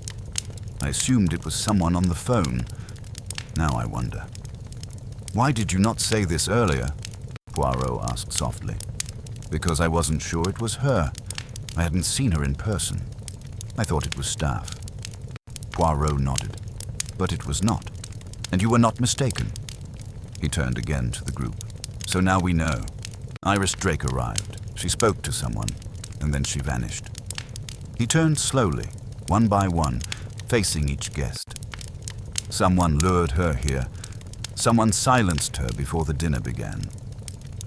I assumed it was someone on the phone. Now I wonder. Why did you not say this earlier? Poirot asked softly. Because I wasn't sure it was her. I hadn't seen her in person. I thought it was staff. Poirot nodded. But it was not. And you were not mistaken. He turned again to the group. So now we know. Iris Drake arrived. She spoke to someone, and then she vanished. He turned slowly, one by one, facing each guest. Someone lured her here. Someone silenced her before the dinner began.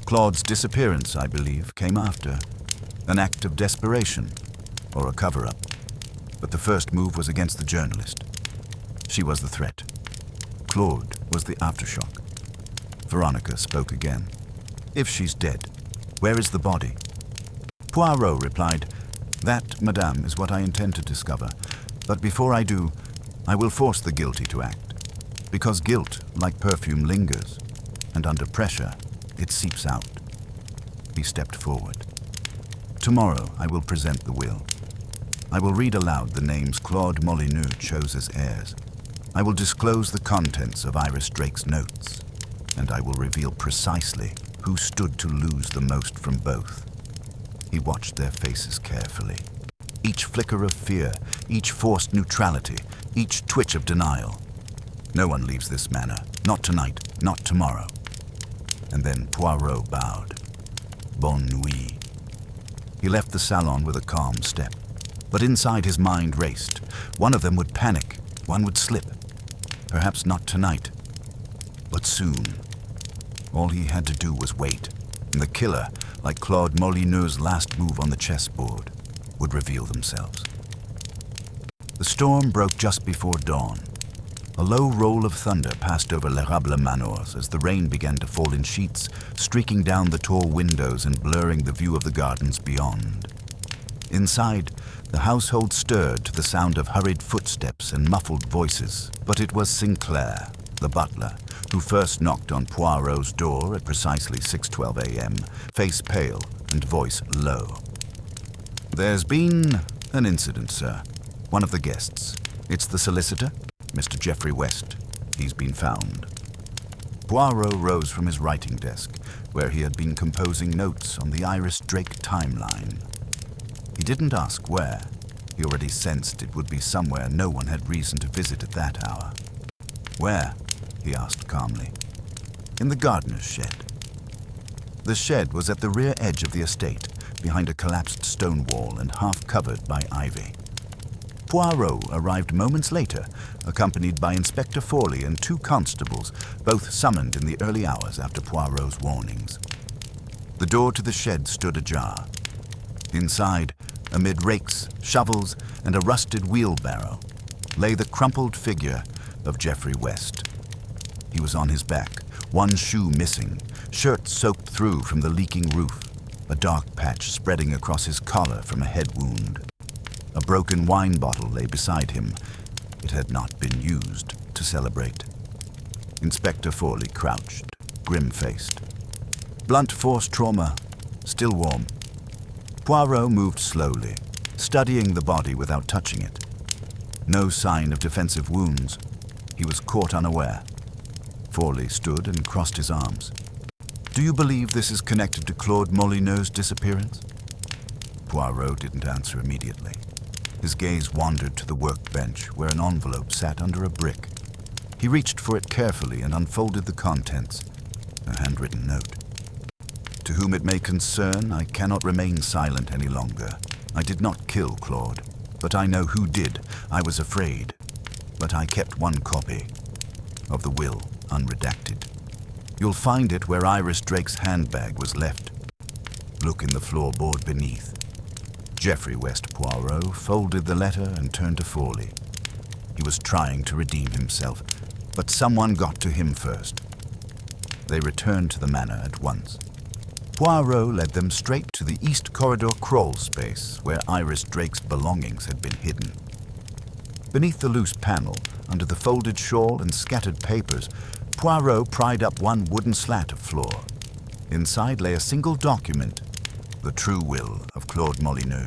Claude's disappearance, I believe, came after. An act of desperation, or a cover-up. But the first move was against the journalist. She was the threat. Claude was the aftershock. Veronica spoke again. If she's dead, where is the body? Poirot replied, That, madame, is what I intend to discover. But before I do, I will force the guilty to act. Because guilt, like perfume, lingers, and under pressure, it seeps out. He stepped forward. Tomorrow, I will present the will. I will read aloud the names Claude Molyneux chose as heirs. I will disclose the contents of Iris Drake's notes, and I will reveal precisely who stood to lose the most from both. He watched their faces carefully. Each flicker of fear, each forced neutrality, each twitch of denial. No one leaves this manor. Not tonight, not tomorrow. And then Poirot bowed. Bonne nuit. He left the salon with a calm step. But inside his mind raced. One of them would panic. One would slip. Perhaps not tonight, but soon. All he had to do was wait. And the killer, like Claude Molyneux's last move on the chessboard, would reveal themselves. The storm broke just before dawn. A low roll of thunder passed over l'Érable Manors as the rain began to fall in sheets, streaking down the tall windows and blurring the view of the gardens beyond. Inside, the household stirred to the sound of hurried footsteps and muffled voices, but it was Sinclair, the butler, who first knocked on Poirot's door at precisely 6:12 a.m., face pale and voice low. There's been an incident, sir. One of the guests. It's the solicitor, Mr. Geoffrey West. He's been found. Poirot rose from his writing desk, where he had been composing notes on the Iris Drake timeline. He didn't ask where. He already sensed it would be somewhere no one had reason to visit at that hour. Where? He asked calmly. In the gardener's shed. The shed was at the rear edge of the estate, behind a collapsed stone wall and half covered by ivy. Poirot arrived moments later, accompanied by Inspector Forley and 2 constables, both summoned in the early hours after Poirot's warnings. The door to the shed stood ajar. Inside, amid rakes, shovels, and a rusted wheelbarrow, lay the crumpled figure of Geoffrey West. He was on his back, one shoe missing, shirt soaked through from the leaking roof, a dark patch spreading across his collar from a head wound. A broken wine bottle lay beside him. It had not been used to celebrate. Inspector Forley crouched, grim-faced. Blunt force trauma, still warm. Poirot moved slowly, studying the body without touching it. No sign of defensive wounds. He was caught unaware. Forley stood and crossed his arms. Do you believe this is connected to Claude Molyneux's disappearance? Poirot didn't answer immediately. His gaze wandered to the workbench where an envelope sat under a brick. He reached for it carefully and unfolded the contents, a handwritten note. To whom it may concern, I cannot remain silent any longer. I did not kill Claude, but I know who did. I was afraid. but I kept one copy of the will unredacted. You'll find it where Iris Drake's handbag was left. Look in the floorboard beneath. Geoffrey West Poirot folded the letter and turned to Forley. He was trying to redeem himself, but someone got to him first. They returned to the manor at once. Poirot led them straight to the East Corridor crawl space where Iris Drake's belongings had been hidden. Beneath the loose panel, under the folded shawl and scattered papers, Poirot pried up one wooden slat of floor. Inside lay a single document, the true will of Claude Molyneux.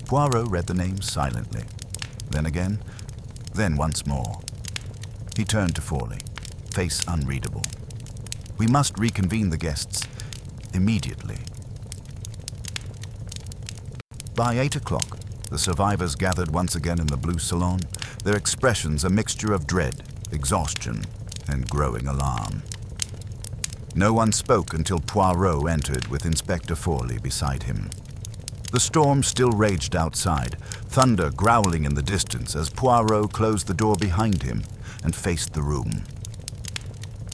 Poirot read the name silently, then again, then once more. He turned to Forley, face unreadable. We must reconvene the guests immediately. By 8 o'clock, the survivors gathered once again in the blue salon, their expressions a mixture of dread, exhaustion, and growing alarm. No one spoke until Poirot entered with Inspector Forley beside him. The storm still raged outside, thunder growling in the distance as Poirot closed the door behind him and faced the room.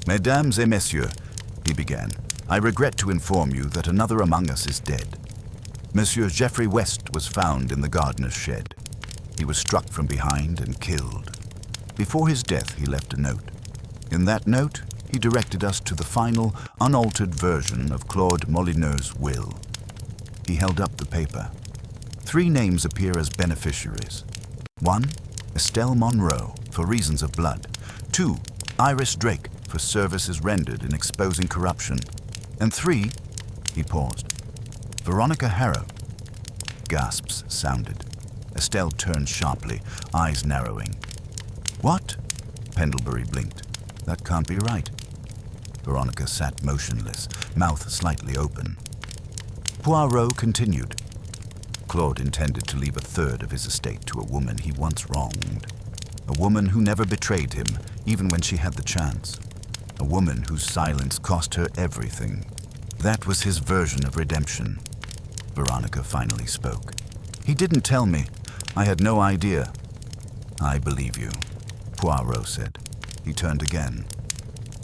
"Mesdames et messieurs," he began, "I regret to inform you that another among us is dead. Monsieur Geoffrey West was found in the gardener's shed. He was struck from behind and killed. Before his death, he left a note. In that note, he directed us to the final, unaltered version of Claude Molyneux's will." He held up the paper. 3 names appear as beneficiaries. 1, Estelle Monroe, for reasons of blood. 2, Iris Drake, for services rendered in exposing corruption. And 3, he paused, Veronica Harrow. Gasps sounded. Estelle turned sharply, eyes narrowing. "What?" Pendlebury blinked. "That can't be right." Veronica sat motionless, mouth slightly open. Poirot continued. Claude intended to leave a third of his estate to a woman he once wronged. A woman who never betrayed him, even when she had the chance. A woman whose silence cost her everything. That was his version of redemption. Veronica finally spoke. "He didn't tell me. I had no idea." "I believe you," Poirot said. He turned again.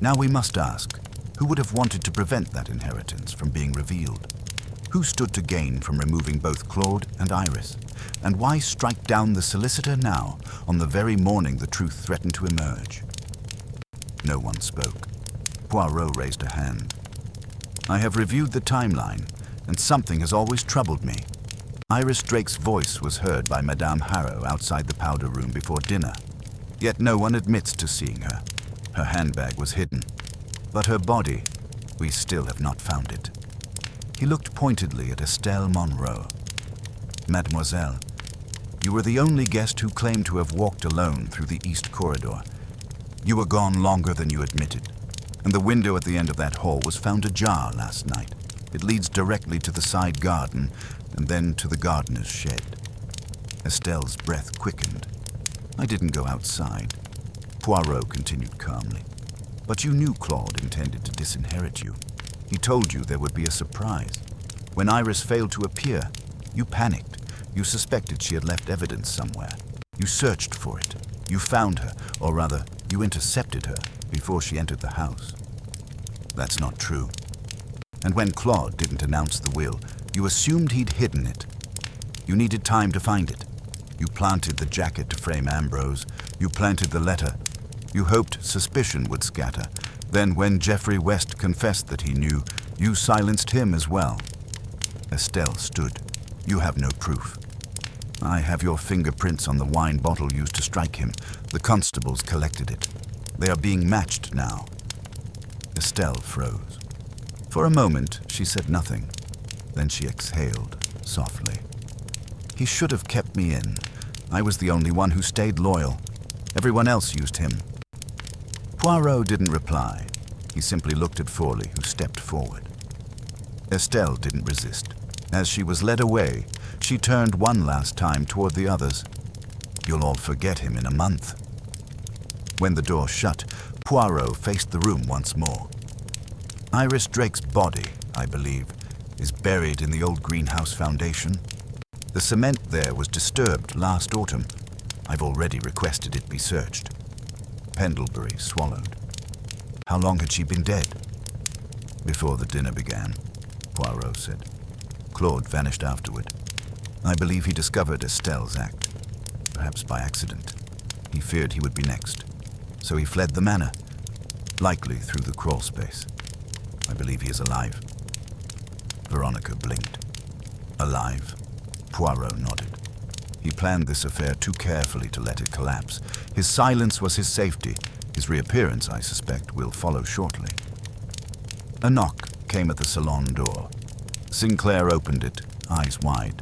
"Now we must ask, who would have wanted to prevent that inheritance from being revealed? Who stood to gain from removing both Claude and Iris? And why strike down the solicitor now, on the very morning the truth threatened to emerge?" No one spoke. Poirot raised a hand. "I have reviewed the timeline, and something has always troubled me. Iris Drake's voice was heard by Madame Harrow outside the powder room before dinner. Yet no one admits to seeing her. Her handbag was hidden. But her body, we still have not found it." He looked pointedly at Estelle Monroe. "Mademoiselle, you were the only guest who claimed to have walked alone through the East Corridor. You were gone longer than you admitted, and the window at the end of that hall was found ajar last night. It leads directly to the side garden, and then to the gardener's shed." Estelle's breath quickened. "I didn't go outside," Poirot continued calmly. "But you knew Claude intended to disinherit you. He told you there would be a surprise. When Iris failed to appear, you panicked. You suspected she had left evidence somewhere. You searched for it. You found her, or rather, you intercepted her before she entered the house. That's not true. And when Claude didn't announce the will, you assumed he'd hidden it. You needed time to find it. You planted the jacket to frame Ambrose. You planted the letter. You hoped suspicion would scatter. Then when Geoffrey West confessed that he knew, you silenced him as well." Estelle stood. "You have no proof. I have your fingerprints on the wine bottle used to strike him. The constables collected it. They are being matched now." Estelle froze. For a moment, she said nothing. Then she exhaled softly. "He should have kept me in. I was the only one who stayed loyal. Everyone else used him." Poirot didn't reply. He simply looked at Forley, who stepped forward. Estelle didn't resist. As she was led away, she turned one last time toward the others. "You'll all forget him in a month." When the door shut, Poirot faced the room once more. "Iris Drake's body, I believe, is buried in the old greenhouse foundation. The cement there was disturbed last autumn. I've already requested it be searched. Pendlebury swallowed. How long had she been dead? Before the dinner began, Poirot said. Claude vanished afterward. I believe he discovered Estelle's act, perhaps by accident. He feared he would be next, so he fled the manor, likely through the crawl space. I believe he is alive. Veronica blinked. Alive? Poirot nodded. He planned this affair too carefully to let it collapse. His silence was his safety. His reappearance, I suspect, will follow shortly. A knock came at the salon door. Sinclair opened it, eyes wide.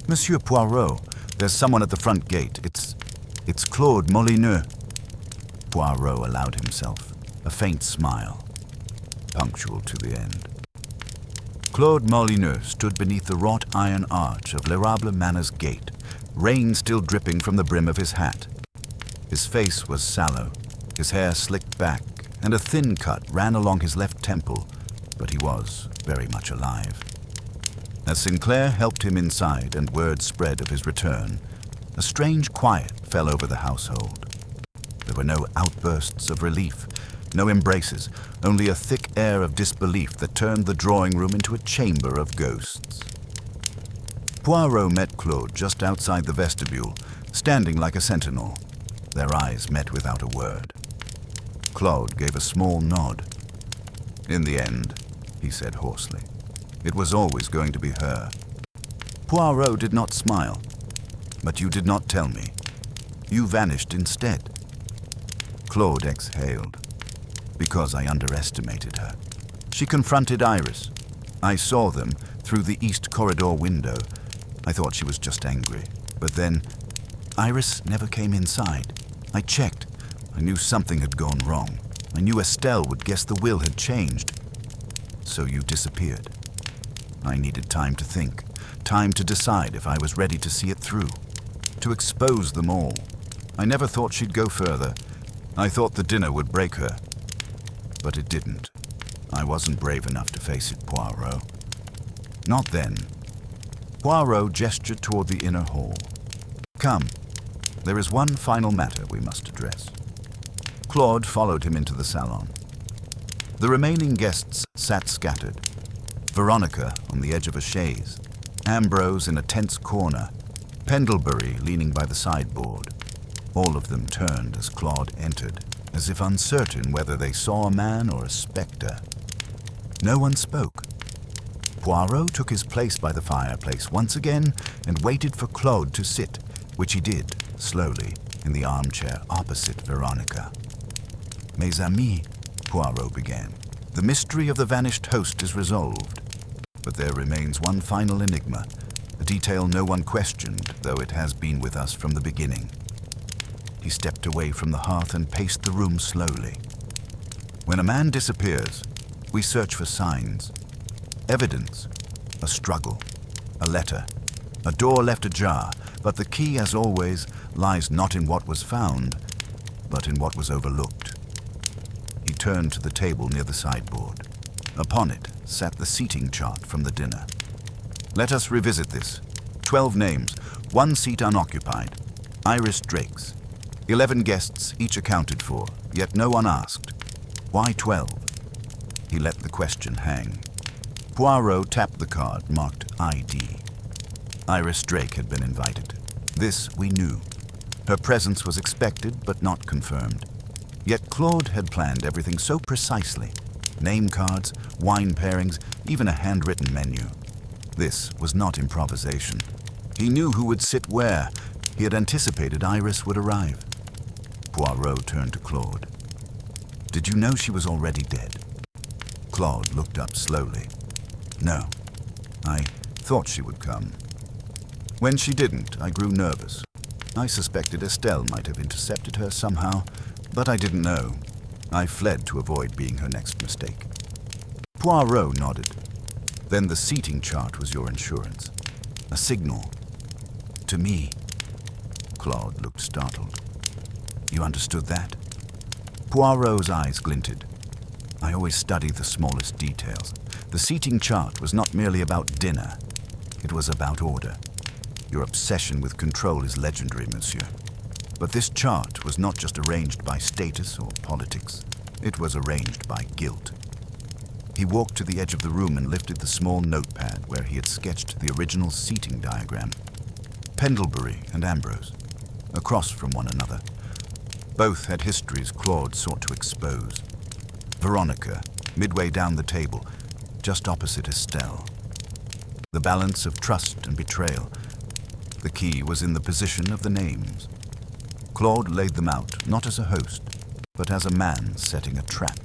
Monsieur Poirot, there's someone at the front gate. It's Claude Molineux. Poirot allowed himself a faint smile, punctual to the end. Claude Molineux stood beneath the wrought iron arch of l'Érable Manor's gate, rain still dripping from the brim of his hat. His face was sallow, his hair slicked back, and a thin cut ran along his left temple, but he was very much alive. As Sinclair helped him inside and word spread of his return, a strange quiet fell over the household. There were no outbursts of relief, no embraces, only a thick air of disbelief that turned the drawing room into a chamber of ghosts. Poirot met Claude just outside the vestibule, standing like a sentinel. Their eyes met without a word. Claude gave a small nod. In the end, he said hoarsely, it was always going to be her. Poirot did not smile. But you did not tell me. You vanished instead. Claude exhaled. Because I underestimated her. She confronted Iris. I saw them through the east corridor window. I thought she was just angry. But then, Iris never came inside. I checked. I knew something had gone wrong. I knew Estelle would guess the will had changed. So you disappeared. I needed time to think. Time to decide if I was ready to see it through. To expose them all. I never thought she'd go further. I thought the dinner would break her. But it didn't. I wasn't brave enough to face it, Poirot. Not then. Poirot gestured toward the inner hall. Come. There is one final matter we must address. Claude followed him into the salon. The remaining guests sat scattered. Veronica on the edge of a chaise, Ambrose in a tense corner, Pendlebury leaning by the sideboard. All of them turned as Claude entered, as if uncertain whether they saw a man or a spectre. No one spoke. Poirot took his place by the fireplace once again and waited for Claude to sit, which he did, slowly, in the armchair opposite Veronica. Mes amis, Poirot began, the mystery of the vanished host is resolved. But there remains one final enigma, a detail no one questioned, though it has been with us from the beginning. He stepped away from the hearth and paced the room slowly. When a man disappears, we search for signs, evidence, a struggle, a letter, a door left ajar, but the key, as always, lies not in what was found, but in what was overlooked. He turned to the table near the sideboard. Upon it sat the seating chart from the dinner. Let us revisit this. 12 names, 1 seat unoccupied. Iris Drake's. 11 guests, each accounted for, yet no one asked. Why 12? He let the question hang. Poirot tapped the card marked ID. Iris Drake had been invited. This we knew. Her presence was expected but not confirmed. Yet Claude had planned everything so precisely. Name cards, wine pairings, even a handwritten menu. This was not improvisation. He knew who would sit where. He had anticipated Iris would arrive. Poirot turned to Claude. Did you know she was already dead? Claude looked up slowly. No. I thought she would come. When she didn't, I grew nervous. I suspected Estelle might have intercepted her somehow, but I didn't know. I fled to avoid being her next mistake. Poirot nodded. Then the seating chart was your insurance. A signal. To me. Claude looked startled. You understood that? Poirot's eyes glinted. I always study the smallest details. The seating chart was not merely about dinner. It was about order. Your obsession with control is legendary, monsieur. But this chart was not just arranged by status or politics. It was arranged by guilt. He walked to the edge of the room and lifted the small notepad where he had sketched the original seating diagram. Pendlebury and Ambrose, across from one another. Both had histories Claude sought to expose. Veronica, midway down the table, just opposite Estelle. The balance of trust and betrayal. The key was in the position of the names. Claude laid them out, not as a host, but as a man setting a trap.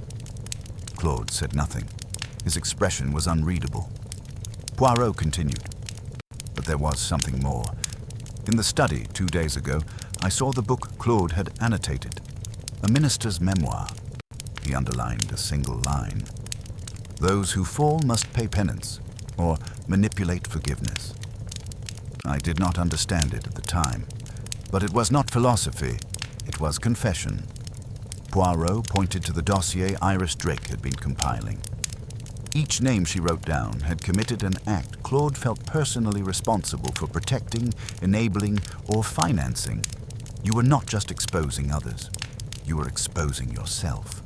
Claude said nothing. His expression was unreadable. Poirot continued. But there was something more. In the study 2 days ago, I saw the book Claude had annotated. A minister's memoir. He underlined a single line. Those who fall must pay penance, or manipulate forgiveness. I did not understand it at the time, but it was not philosophy, it was confession. Poirot pointed to the dossier Iris Drake had been compiling. Each name she wrote down had committed an act Claude felt personally responsible for protecting, enabling, or financing. You were not just exposing others. You were exposing yourself.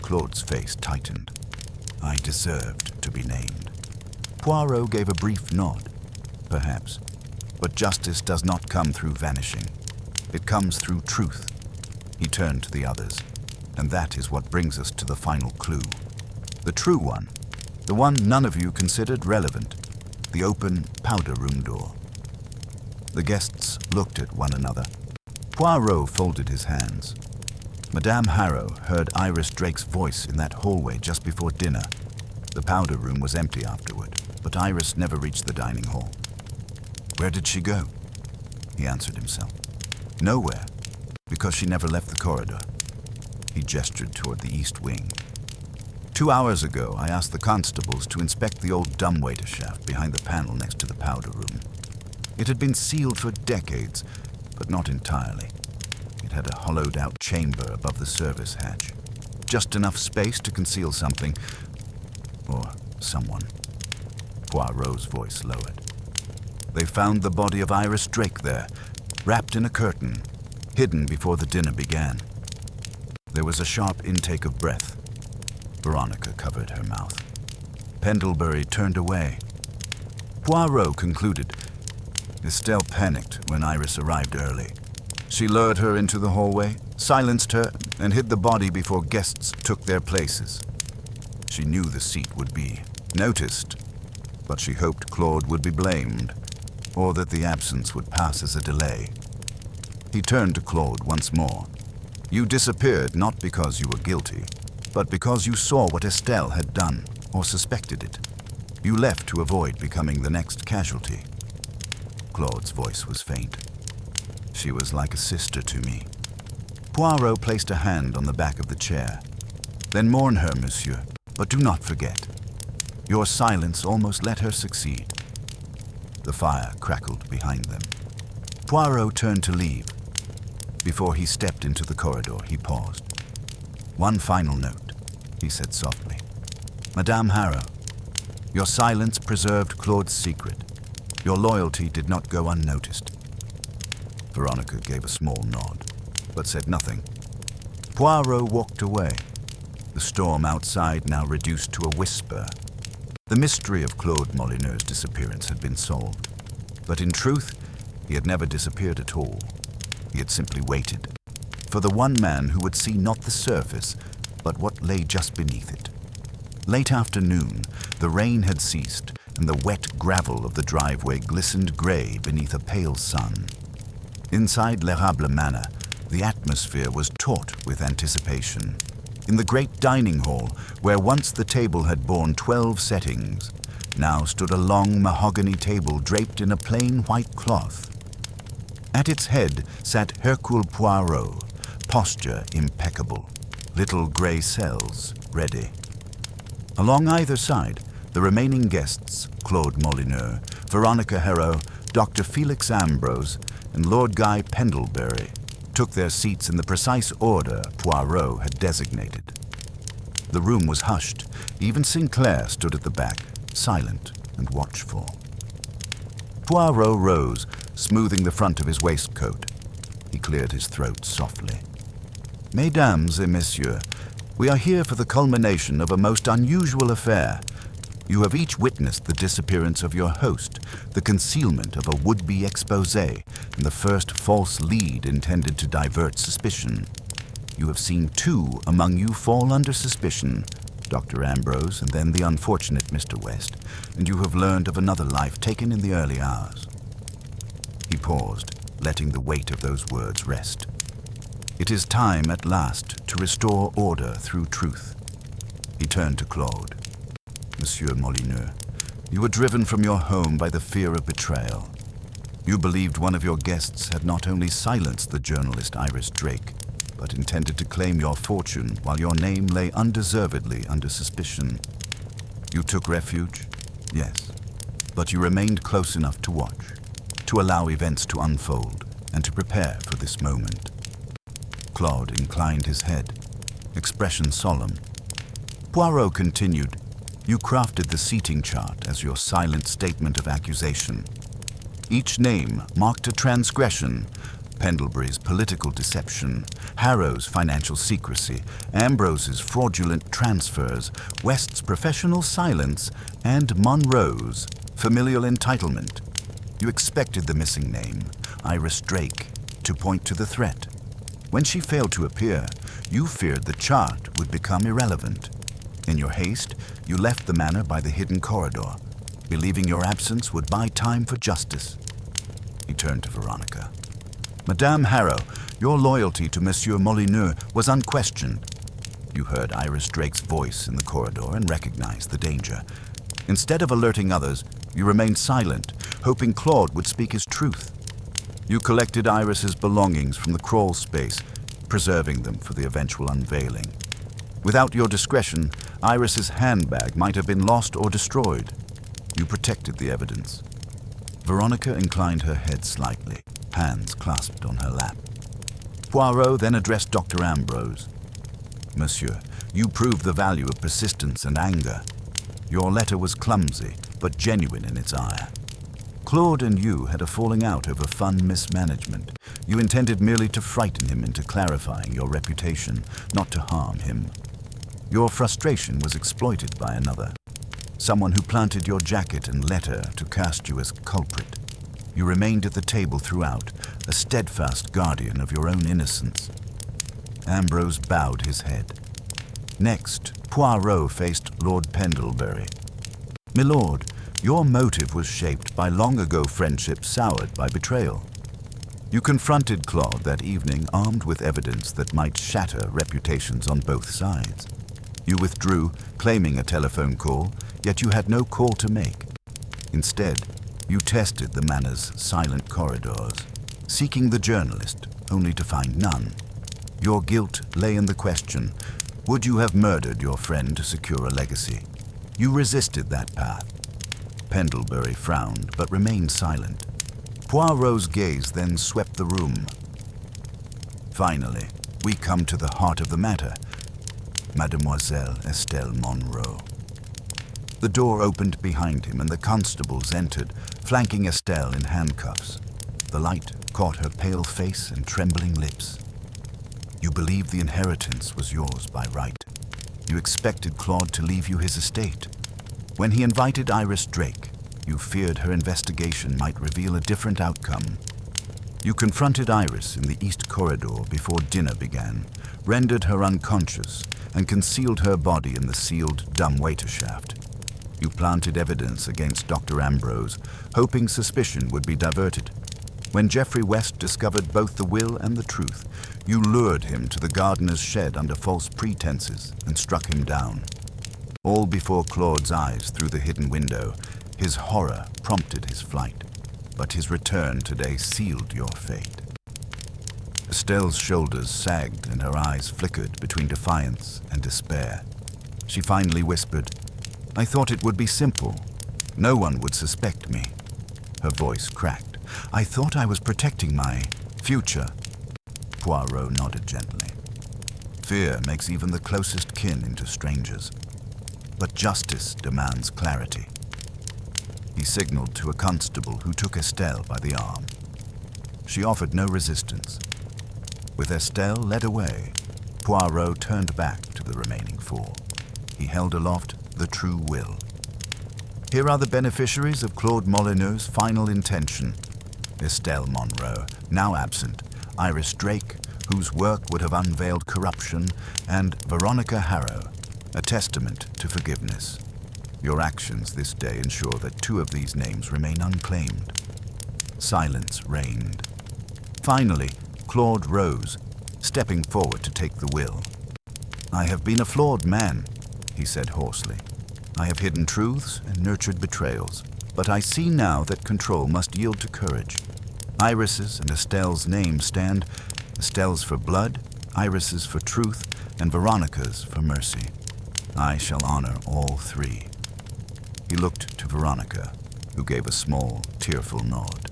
Claude's face tightened. I deserved to be named. Poirot gave a brief nod. Perhaps. But justice does not come through vanishing. It comes through truth. He turned to the others. And that is what brings us to the final clue. The true one. The one none of you considered relevant. The open powder room door. The guests looked at one another. Poirot folded his hands. Madame Harrow heard Iris Drake's voice in that hallway just before dinner. The powder room was empty afterward, but Iris never reached the dining hall. Where did she go? He answered himself. Nowhere, because she never left the corridor. He gestured toward the east wing. 2 hours ago, I asked the constables to inspect the old dumbwaiter shaft behind the panel next to the powder room. It had been sealed for decades, but not entirely. It had a hollowed-out chamber above the service hatch. Just enough space to conceal something, or someone. Poirot's voice lowered. They found the body of Iris Drake there, wrapped in a curtain, hidden before the dinner began. There was a sharp intake of breath. Veronica covered her mouth. Pendlebury turned away. Poirot concluded. Estelle panicked when Iris arrived early. She lured her into the hallway, silenced her, and hid the body before guests took their places. She knew the seat would be noticed, but she hoped Claude would be blamed, or that the absence would pass as a delay. He turned to Claude once more. You disappeared not because you were guilty, but because you saw what Estelle had done, or suspected it. You left to avoid becoming the next casualty. Claude's voice was faint. She was like a sister to me. Poirot placed a hand on the back of the chair. Then mourn her, monsieur, but do not forget. Your silence almost let her succeed. The fire crackled behind them. Poirot turned to leave. Before he stepped into the corridor, he paused. One final note, he said softly. Madame Harrow, your silence preserved Claude's secret. Your loyalty did not go unnoticed. Veronica gave a small nod, but said nothing. Poirot walked away. The storm outside now reduced to a whisper. The mystery of Claude Molineur's disappearance had been solved. But in truth, he had never disappeared at all. He had simply waited for the one man who would see not the surface, but what lay just beneath it. Late afternoon, the rain had ceased, and the wet gravel of the driveway glistened gray beneath a pale sun. Inside l'Érable Manor, the atmosphere was taut with anticipation. In the great dining hall, where once the table had borne 12 settings, now stood a long mahogany table draped in a plain white cloth. At its head sat Hercule Poirot, posture impeccable, little gray cells ready. Along either side, the remaining guests, Claude Molineux, Veronica Harrow, Dr. Felix Ambrose, and Lord Guy Pendlebury, took their seats in the precise order Poirot had designated. The room was hushed. Even Sinclair stood at the back, silent and watchful. Poirot rose, smoothing the front of his waistcoat. He cleared his throat softly. Mesdames et messieurs, we are here for the culmination of a most unusual affair. You have each witnessed the disappearance of your host, the concealment of a would-be exposé, and the first false lead intended to divert suspicion. You have seen two among you fall under suspicion, Dr. Ambrose and then the unfortunate Mr. West, and you have learned of another life taken in the early hours. He paused, letting the weight of those words rest. It is time at last to restore order through truth. He turned to Claude. Monsieur Molyneux, you were driven from your home by the fear of betrayal. You believed one of your guests had not only silenced the journalist Iris Drake, but intended to claim your fortune while your name lay undeservedly under suspicion. You took refuge? Yes. But you remained close enough to watch, to allow events to unfold, and to prepare for this moment. Claude inclined his head, expression solemn. Poirot continued, You crafted the seating chart as your silent statement of accusation. Each name marked a transgression: Pendlebury's political deception, Harrow's financial secrecy, Ambrose's fraudulent transfers, West's professional silence, and Monroe's familial entitlement. You expected the missing name, Iris Drake, to point to the threat. When she failed to appear, you feared the chart would become irrelevant. In your haste, you left the manor by the hidden corridor, believing your absence would buy time for justice. He turned to Veronica. Madame Harrow, your loyalty to Monsieur Molyneux was unquestioned. You heard Iris Drake's voice in the corridor and recognized the danger. Instead of alerting others, you remained silent, hoping Claude would speak his truth. You collected Iris's belongings from the crawl space, preserving them for the eventual unveiling. Without your discretion, Iris's handbag might have been lost or destroyed. You protected the evidence. Veronica inclined her head slightly, hands clasped on her lap. Poirot then addressed Dr. Ambrose. Monsieur, you proved the value of persistence and anger. Your letter was clumsy, but genuine in its ire. Claude and you had a falling out over fund mismanagement. You intended merely to frighten him into clarifying your reputation, not to harm him. Your frustration was exploited by another, someone who planted your jacket and letter to cast you as culprit. You remained at the table throughout, a steadfast guardian of your own innocence. Ambrose bowed his head. Next, Poirot faced Lord Pendlebury. Milord, your motive was shaped by long-ago friendship soured by betrayal. You confronted Claude that evening armed with evidence that might shatter reputations on both sides. You withdrew, claiming a telephone call, yet you had no call to make. Instead, you tested the manor's silent corridors, seeking the journalist, only to find none. Your guilt lay in the question, would you have murdered your friend to secure a legacy? You resisted that path. Pendlebury frowned, but remained silent. Poirot's gaze then swept the room. Finally, we come to the heart of the matter. Mademoiselle Estelle Monroe. The door opened behind him and the constables entered, flanking Estelle in handcuffs. The light caught her pale face and trembling lips. You believed the inheritance was yours by right. You expected Claude to leave you his estate. When he invited Iris Drake, you feared her investigation might reveal a different outcome. You confronted Iris in the East Corridor before dinner began, rendered her unconscious, and concealed her body in the sealed dumbwaiter shaft. You planted evidence against Dr. Ambrose, hoping suspicion would be diverted. When Geoffrey West discovered both the will and the truth, you lured him to the gardener's shed under false pretenses and struck him down. All before Claude's eyes through the hidden window, his horror prompted his flight, but his return today sealed your fate. Estelle's shoulders sagged and her eyes flickered between defiance and despair. She finally whispered, I thought it would be simple. No one would suspect me. Her voice cracked. I thought I was protecting my future. Poirot nodded gently. Fear makes even the closest kin into strangers. But justice demands clarity. He signaled to a constable who took Estelle by the arm. She offered no resistance, With Estelle led away, Poirot turned back to the remaining four. He held aloft the true will. Here are the beneficiaries of Claude Molyneux's final intention. Estelle Monroe, now absent, Iris Drake, whose work would have unveiled corruption, and Veronica Harrow, a testament to forgiveness. Your actions this day ensure that two of these names remain unclaimed. Silence reigned. Finally, Claude rose, stepping forward to take the will. "I have been a flawed man," he said hoarsely. "I have hidden truths and nurtured betrayals, but I see now that control must yield to courage. Iris's and Estelle's names stand, Estelle's for blood, Iris's for truth, and Veronica's for mercy. I shall honor all three." He looked to Veronica, who gave a small, tearful nod.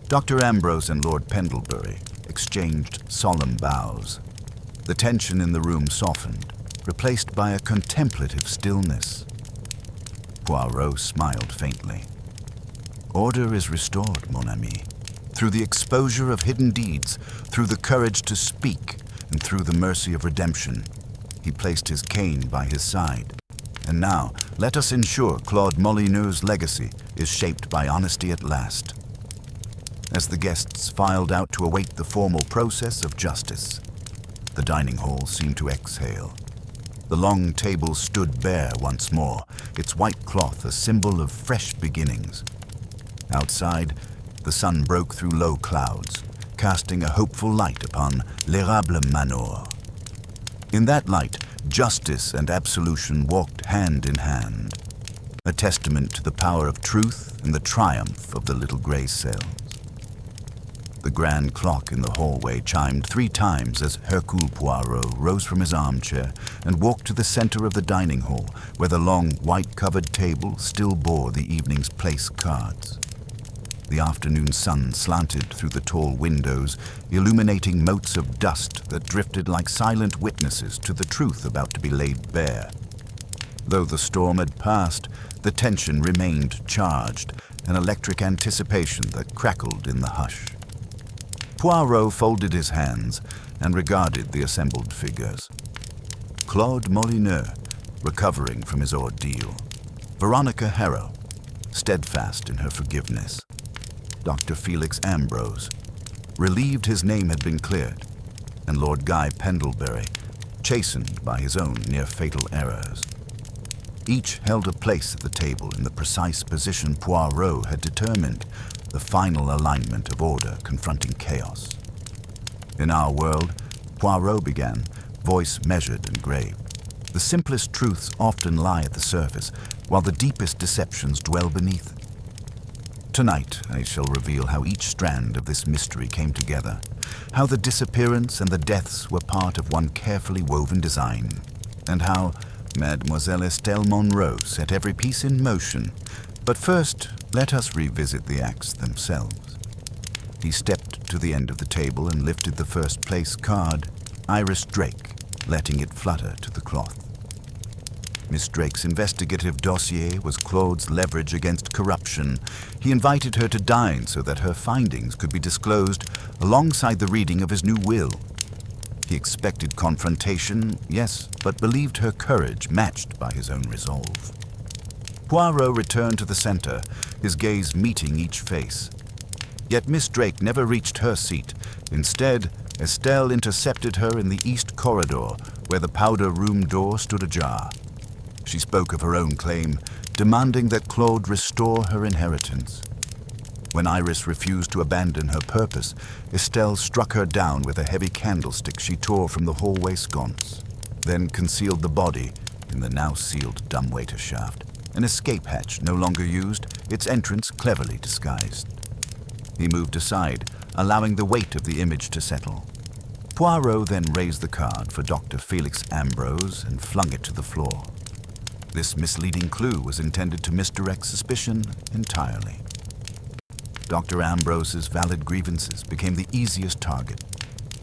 Dr. Ambrose and Lord Pendlebury exchanged solemn bows. The tension in the room softened, replaced by a contemplative stillness. Poirot smiled faintly. "Order is restored, mon ami, through the exposure of hidden deeds, through the courage to speak, and through the mercy of redemption." He placed his cane by his side. "And now, let us ensure Claude Molyneux's legacy is shaped by honesty at last." As the guests filed out to await the formal process of justice, the dining hall seemed to exhale. The long table stood bare once more, its white cloth a symbol of fresh beginnings. Outside, the sun broke through low clouds, casting a hopeful light upon l'érable Manor. In that light, justice and absolution walked hand in hand, a testament to the power of truth and the triumph of the little gray cells. The grand clock in the hallway chimed 3 times as Hercule Poirot rose from his armchair and walked to the center of the dining hall, where the long, white-covered table still bore the evening's place cards. The afternoon sun slanted through the tall windows, illuminating motes of dust that drifted like silent witnesses to the truth about to be laid bare. Though the storm had passed, the tension remained charged, an electric anticipation that crackled in the hush. Poirot folded his hands and regarded the assembled figures. Claude Molyneux, recovering from his ordeal. Veronica Harrow, steadfast in her forgiveness. Dr. Felix Ambrose, relieved his name had been cleared, and Lord Guy Pendlebury, chastened by his own near-fatal errors. Each held a place at the table in the precise position Poirot had determined, the final alignment of order confronting chaos. In our world, Poirot began, voice measured and grave. The simplest truths often lie at the surface, while the deepest deceptions dwell beneath. Tonight, I shall reveal how each strand of this mystery came together, how the disappearance and the deaths were part of one carefully woven design, and how Mademoiselle Estelle Monroe set every piece in motion. But first, let us revisit the acts themselves. He stepped to the end of the table and lifted the first place card, Iris Drake, letting it flutter to the cloth. Miss Drake's investigative dossier was Claude's leverage against corruption. He invited her to dine so that her findings could be disclosed alongside the reading of his new will. He expected confrontation, yes, but believed her courage matched by his own resolve. Poirot returned to the center, his gaze meeting each face. Yet Miss Drake never reached her seat. Instead, Estelle intercepted her in the east corridor, where the powder room door stood ajar. She spoke of her own claim, demanding that Claude restore her inheritance. When Iris refused to abandon her purpose, Estelle struck her down with a heavy candlestick she tore from the hallway sconce, then concealed the body in the now sealed dumbwaiter shaft, an escape hatch no longer used, its entrance cleverly disguised. He moved aside, allowing the weight of the image to settle. Poirot then raised the card for Dr. Felix Ambrose and flung it to the floor. This misleading clue was intended to misdirect suspicion entirely. Dr. Ambrose's valid grievances became the easiest target.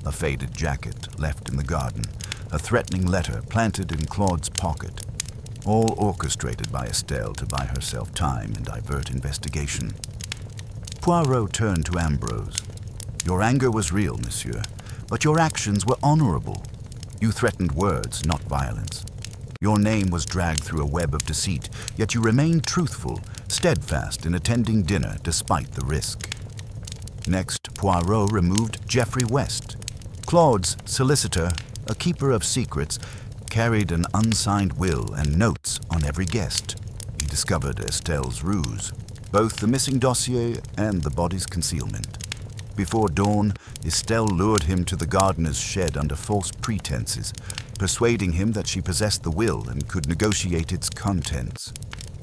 A faded jacket left in the garden, a threatening letter planted in Claude's pocket, all orchestrated by Estelle to buy herself time and divert investigation. Poirot turned to Ambrose. "Your anger was real, monsieur, But your actions were honorable. You threatened words, not violence. Your name was dragged through a web of deceit, yet you remained truthful, steadfast in attending dinner despite the risk. Next, Poirot removed Geoffrey West. Claude's solicitor, a keeper of secrets, carried an unsigned will and notes on every guest. He discovered Estelle's ruse, both the missing dossier and the body's concealment. Before dawn, Estelle lured him to the gardener's shed under false pretenses, persuading him that she possessed the will and could negotiate its contents.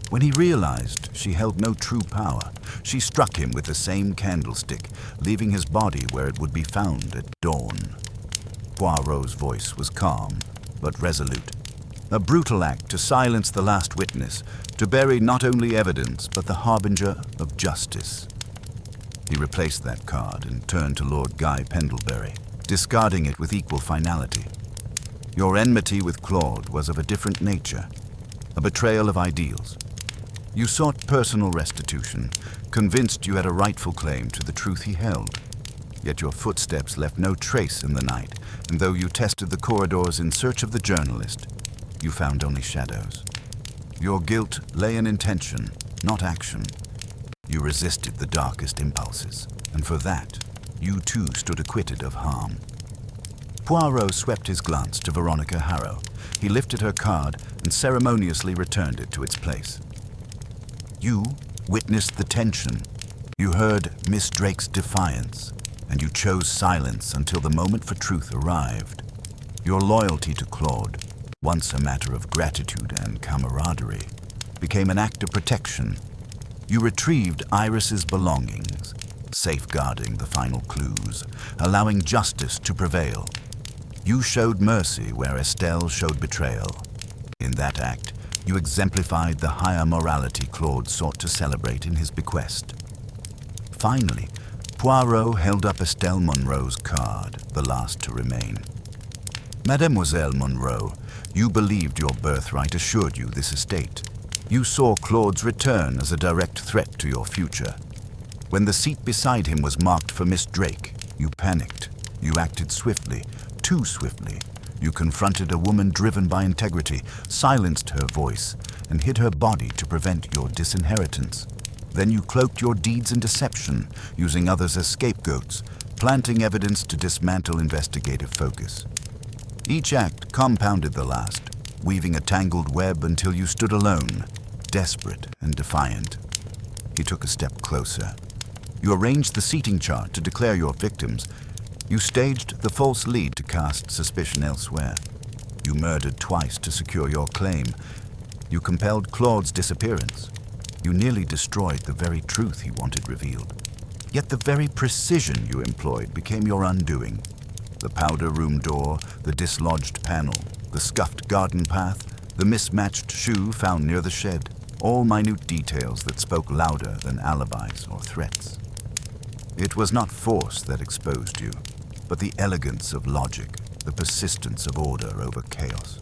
When he realized she held no true power, she struck him with the same candlestick, leaving his body where it would be found at dawn. Poirot's voice was calm, but resolute. A brutal act to silence the last witness, to bury not only evidence, but the harbinger of justice. He replaced that card and turned to Lord Guy Pendlebury, discarding it with equal finality. Your enmity with Claude was of a different nature, a betrayal of ideals. You sought personal restitution, convinced you had a rightful claim to the truth he held. Yet your footsteps left no trace in the night, and though you tested the corridors in search of the journalist, you found only shadows. Your guilt lay in intention, not action. You resisted the darkest impulses, and for that, you too stood acquitted of harm. Poirot swept his glance to Veronica Harrow. He lifted her card and ceremoniously returned it to its place. You witnessed the tension. You heard Miss Drake's defiance, and you chose silence until the moment for truth arrived. Your loyalty to Claude, once a matter of gratitude and camaraderie, became an act of protection. You retrieved Iris's belongings, safeguarding the final clues, allowing justice to prevail. You showed mercy where Estelle showed betrayal. In that act, you exemplified the higher morality Claude sought to celebrate in his bequest. Finally, Poirot held up Estelle Monroe's card, the last to remain. Mademoiselle Monroe, you believed your birthright assured you this estate. You saw Claude's return as a direct threat to your future. When the seat beside him was marked for Miss Drake, you panicked. You acted swiftly, too swiftly. You confronted a woman driven by integrity, silenced her voice, and hid her body to prevent your disinheritance. Then you cloaked your deeds in deception, using others as scapegoats, planting evidence to dismantle investigative focus. Each act compounded the last, weaving a tangled web until you stood alone, desperate and defiant. He took a step closer. You arranged the seating chart to declare your victims. You staged the false lead to cast suspicion elsewhere. You murdered twice to secure your claim. You compelled Claude's disappearance. You nearly destroyed the very truth he wanted revealed. Yet the very precision you employed became your undoing. The powder room door, the dislodged panel, the scuffed garden path, the mismatched shoe found near the shed, all minute details that spoke louder than alibis or threats. It was not force that exposed you, but the elegance of logic, the persistence of order over chaos.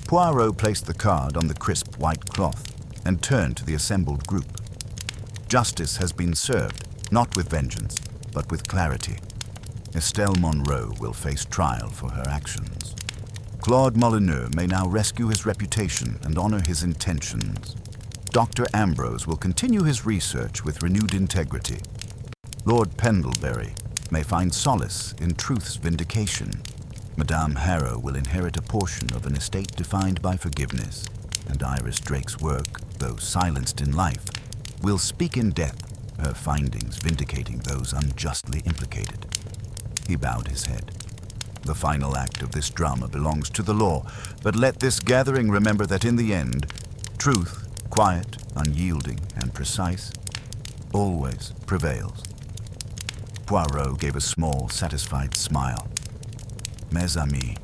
Poirot placed the card on the crisp white cloth and turned to the assembled group. Justice has been served, not with vengeance, but with clarity. Estelle Monroe will face trial for her actions. Claude Molyneux may now rescue his reputation and honor his intentions. Dr. Ambrose will continue his research with renewed integrity. Lord Pendlebury may find solace in truth's vindication. Madame Harrow will inherit a portion of an estate defined by forgiveness, and Iris Drake's work, though silenced in life, will speak in death, her findings vindicating those unjustly implicated. He bowed his head. The final act of this drama belongs to the law, but let this gathering remember that in the end, truth, quiet, unyielding, and precise, always prevails. Poirot gave a small, satisfied smile. Mes amis,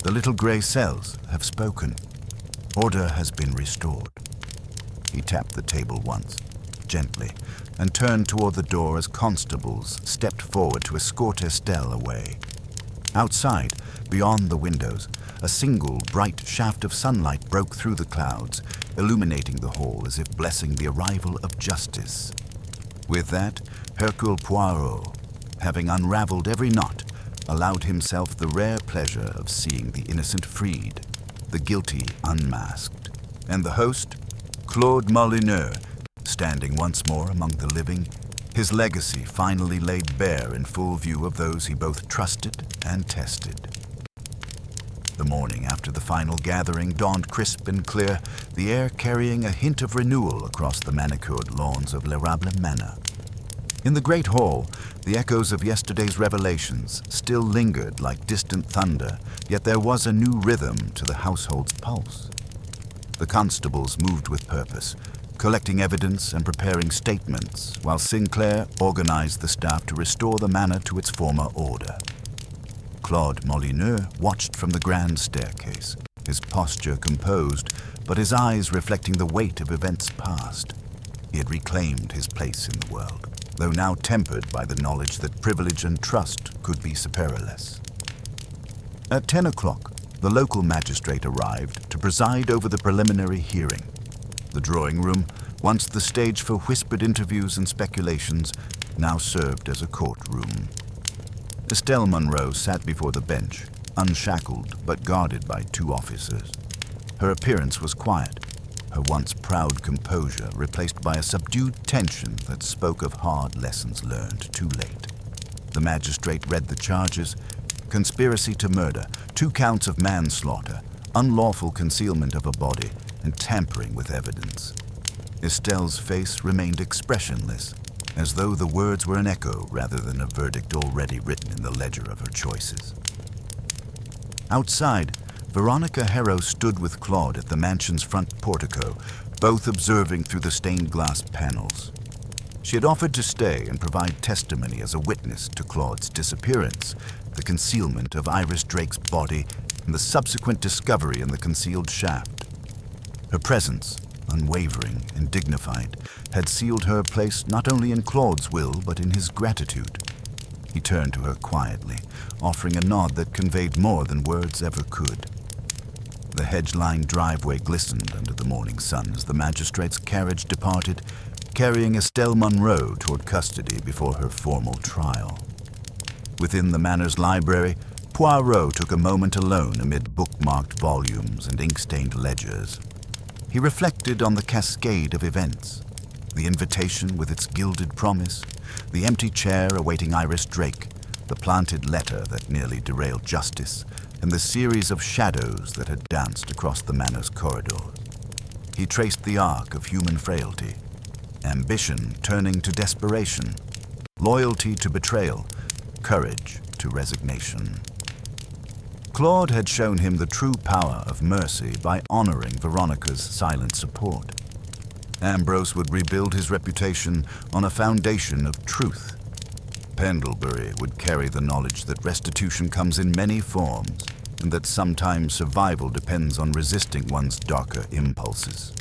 the little grey cells have spoken. Order has been restored. He tapped the table once, gently, and turned toward the door as constables stepped forward to escort Estelle away. Outside, beyond the windows, a single bright shaft of sunlight broke through the clouds, illuminating the hall as if blessing the arrival of justice. With that, Hercule Poirot, having unraveled every knot, allowed himself the rare pleasure of seeing the innocent freed, the guilty unmasked, and the host, Claude Molyneux, standing once more among the living, his legacy finally laid bare in full view of those he both trusted and tested. The morning after the final gathering dawned crisp and clear, the air carrying a hint of renewal across the manicured lawns of L'Érable Manor. In the great hall, the echoes of yesterday's revelations still lingered like distant thunder, yet there was a new rhythm to the household's pulse. The constables moved with purpose, collecting evidence and preparing statements, while Sinclair organized the staff to restore the manor to its former order. Claude Molyneux watched from the grand staircase, his posture composed, but his eyes reflecting the weight of events past. He had reclaimed his place in the world, though now tempered by the knowledge that privilege and trust could be superiorless. At 10 o'clock, the local magistrate arrived to preside over the preliminary hearing. The drawing room, once the stage for whispered interviews and speculations, now served as a courtroom. Estelle Munro sat before the bench, unshackled but guarded by 2 officers. Her appearance was quiet, her once proud composure replaced by a subdued tension that spoke of hard lessons learned too late. The magistrate read the charges: conspiracy to murder, 2 counts of manslaughter, unlawful concealment of a body, and tampering with evidence. Estelle's face remained expressionless, as though the words were an echo rather than a verdict already written in the ledger of her choices. Outside, Veronica Harrow stood with Claude at the mansion's front portico, both observing through the stained glass panels. She had offered to stay and provide testimony as a witness to Claude's disappearance, the concealment of Iris Drake's body, and the subsequent discovery in the concealed shaft. Her presence, unwavering and dignified, had sealed her place not only in Claude's will but in his gratitude. He turned to her quietly, offering a nod that conveyed more than words ever could. The hedge-lined driveway glistened under the morning sun as the magistrate's carriage departed, carrying Estelle Munro toward custody before her formal trial. Within the manor's library, Poirot took a moment alone amid bookmarked volumes and ink-stained ledgers. He reflected on the cascade of events: the invitation with its gilded promise, the empty chair awaiting Iris Drake, the planted letter that nearly derailed justice, and the series of shadows that had danced across the manor's corridors. He traced the arc of human frailty: ambition turning to desperation, loyalty to betrayal, courage to resignation. Claude had shown him the true power of mercy by honoring Veronica's silent support. Ambrose would rebuild his reputation on a foundation of truth. Pendlebury would carry the knowledge that restitution comes in many forms, and that sometimes survival depends on resisting one's darker impulses.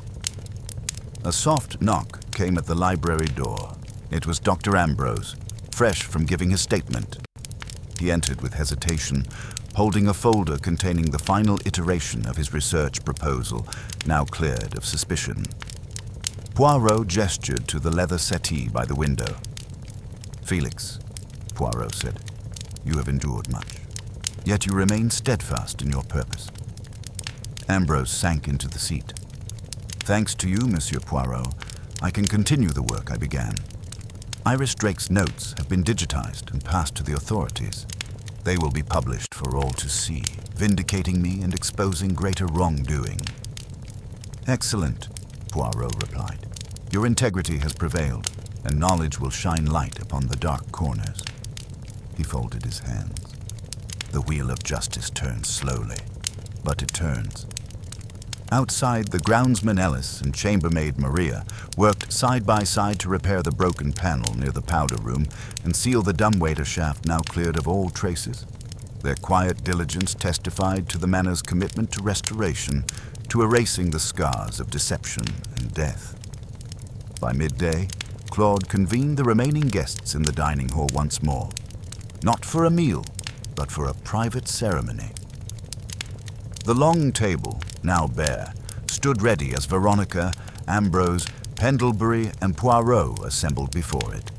A soft knock came at the library door. It was Dr. Ambrose, fresh from giving his statement. He entered with hesitation, holding a folder containing the final iteration of his research proposal, now cleared of suspicion. Poirot gestured to the leather settee by the window. "Felix," Poirot said, "you have endured much, yet you remain steadfast in your purpose." Ambrose sank into the seat. "Thanks to you, Monsieur Poirot, I can continue the work I began. Iris Drake's notes have been digitized and passed to the authorities. They will be published for all to see, vindicating me and exposing greater wrongdoing." "Excellent," Poirot replied. "Your integrity has prevailed, and knowledge will shine light upon the dark corners." He folded his hands. The wheel of justice turns slowly, but it turns. Outside, the groundsman Ellis and chambermaid Maria worked side by side to repair the broken panel near the powder room and seal the dumbwaiter shaft now cleared of all traces. Their quiet diligence testified to the manor's commitment to restoration, to erasing the scars of deception and death. By midday, Claude convened the remaining guests in the dining hall once more, not for a meal, but for a private ceremony. The long table, now bare, stood ready as Veronica, Ambrose, Pendlebury, and Poirot assembled before it.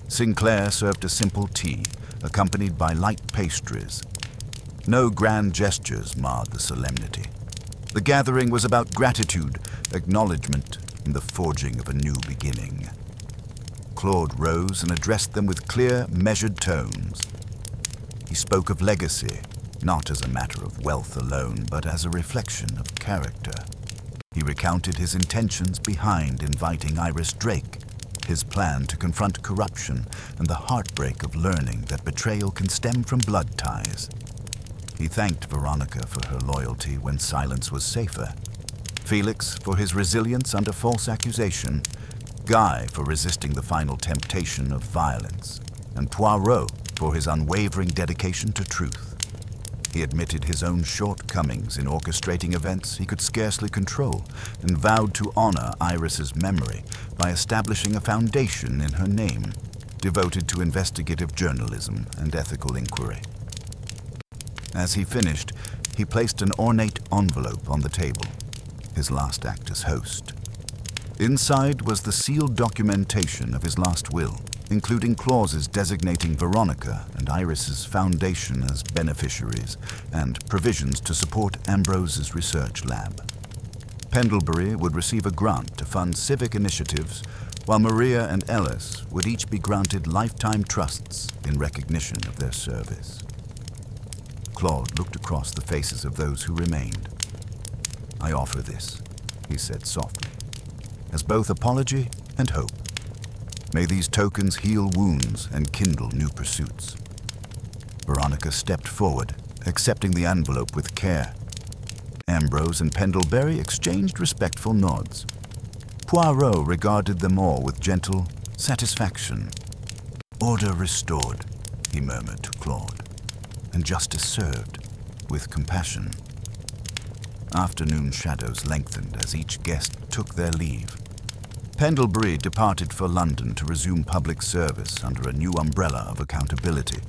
Sinclair served a simple tea, accompanied by light pastries. No grand gestures marred the solemnity. The gathering was about gratitude, acknowledgement, and the forging of a new beginning. Claude rose and addressed them with clear, measured tones. He spoke of legacy, not as a matter of wealth alone, but as a reflection of character. He recounted his intentions behind inviting Iris Drake, his plan to confront corruption, and the heartbreak of learning that betrayal can stem from blood ties. He thanked Veronica for her loyalty when silence was safer, Felix for his resilience under false accusation, Guy for resisting the final temptation of violence, and Poirot for his unwavering dedication to truth. He admitted his own shortcomings in orchestrating events he could scarcely control and vowed to honor Iris's memory by establishing a foundation in her name, devoted to investigative journalism and ethical inquiry. As he finished, he placed an ornate envelope on the table, his last act as host. Inside was the sealed documentation of his last will, including clauses designating Veronica and Iris's foundation as beneficiaries and provisions to support Ambrose's research lab. Pendlebury would receive a grant to fund civic initiatives, while Maria and Ellis would each be granted lifetime trusts in recognition of their service. Claude looked across the faces of those who remained. "I offer this," he said softly, "as both apology and hope. May these tokens heal wounds and kindle new pursuits." Veronica stepped forward, accepting the envelope with care. Ambrose and Pendlebury exchanged respectful nods. Poirot regarded them all with gentle satisfaction. "Order restored," he murmured to Claude, "and justice served with compassion." Afternoon shadows lengthened as each guest took their leave. Pendlebury departed for London to resume public service under a new umbrella of accountability.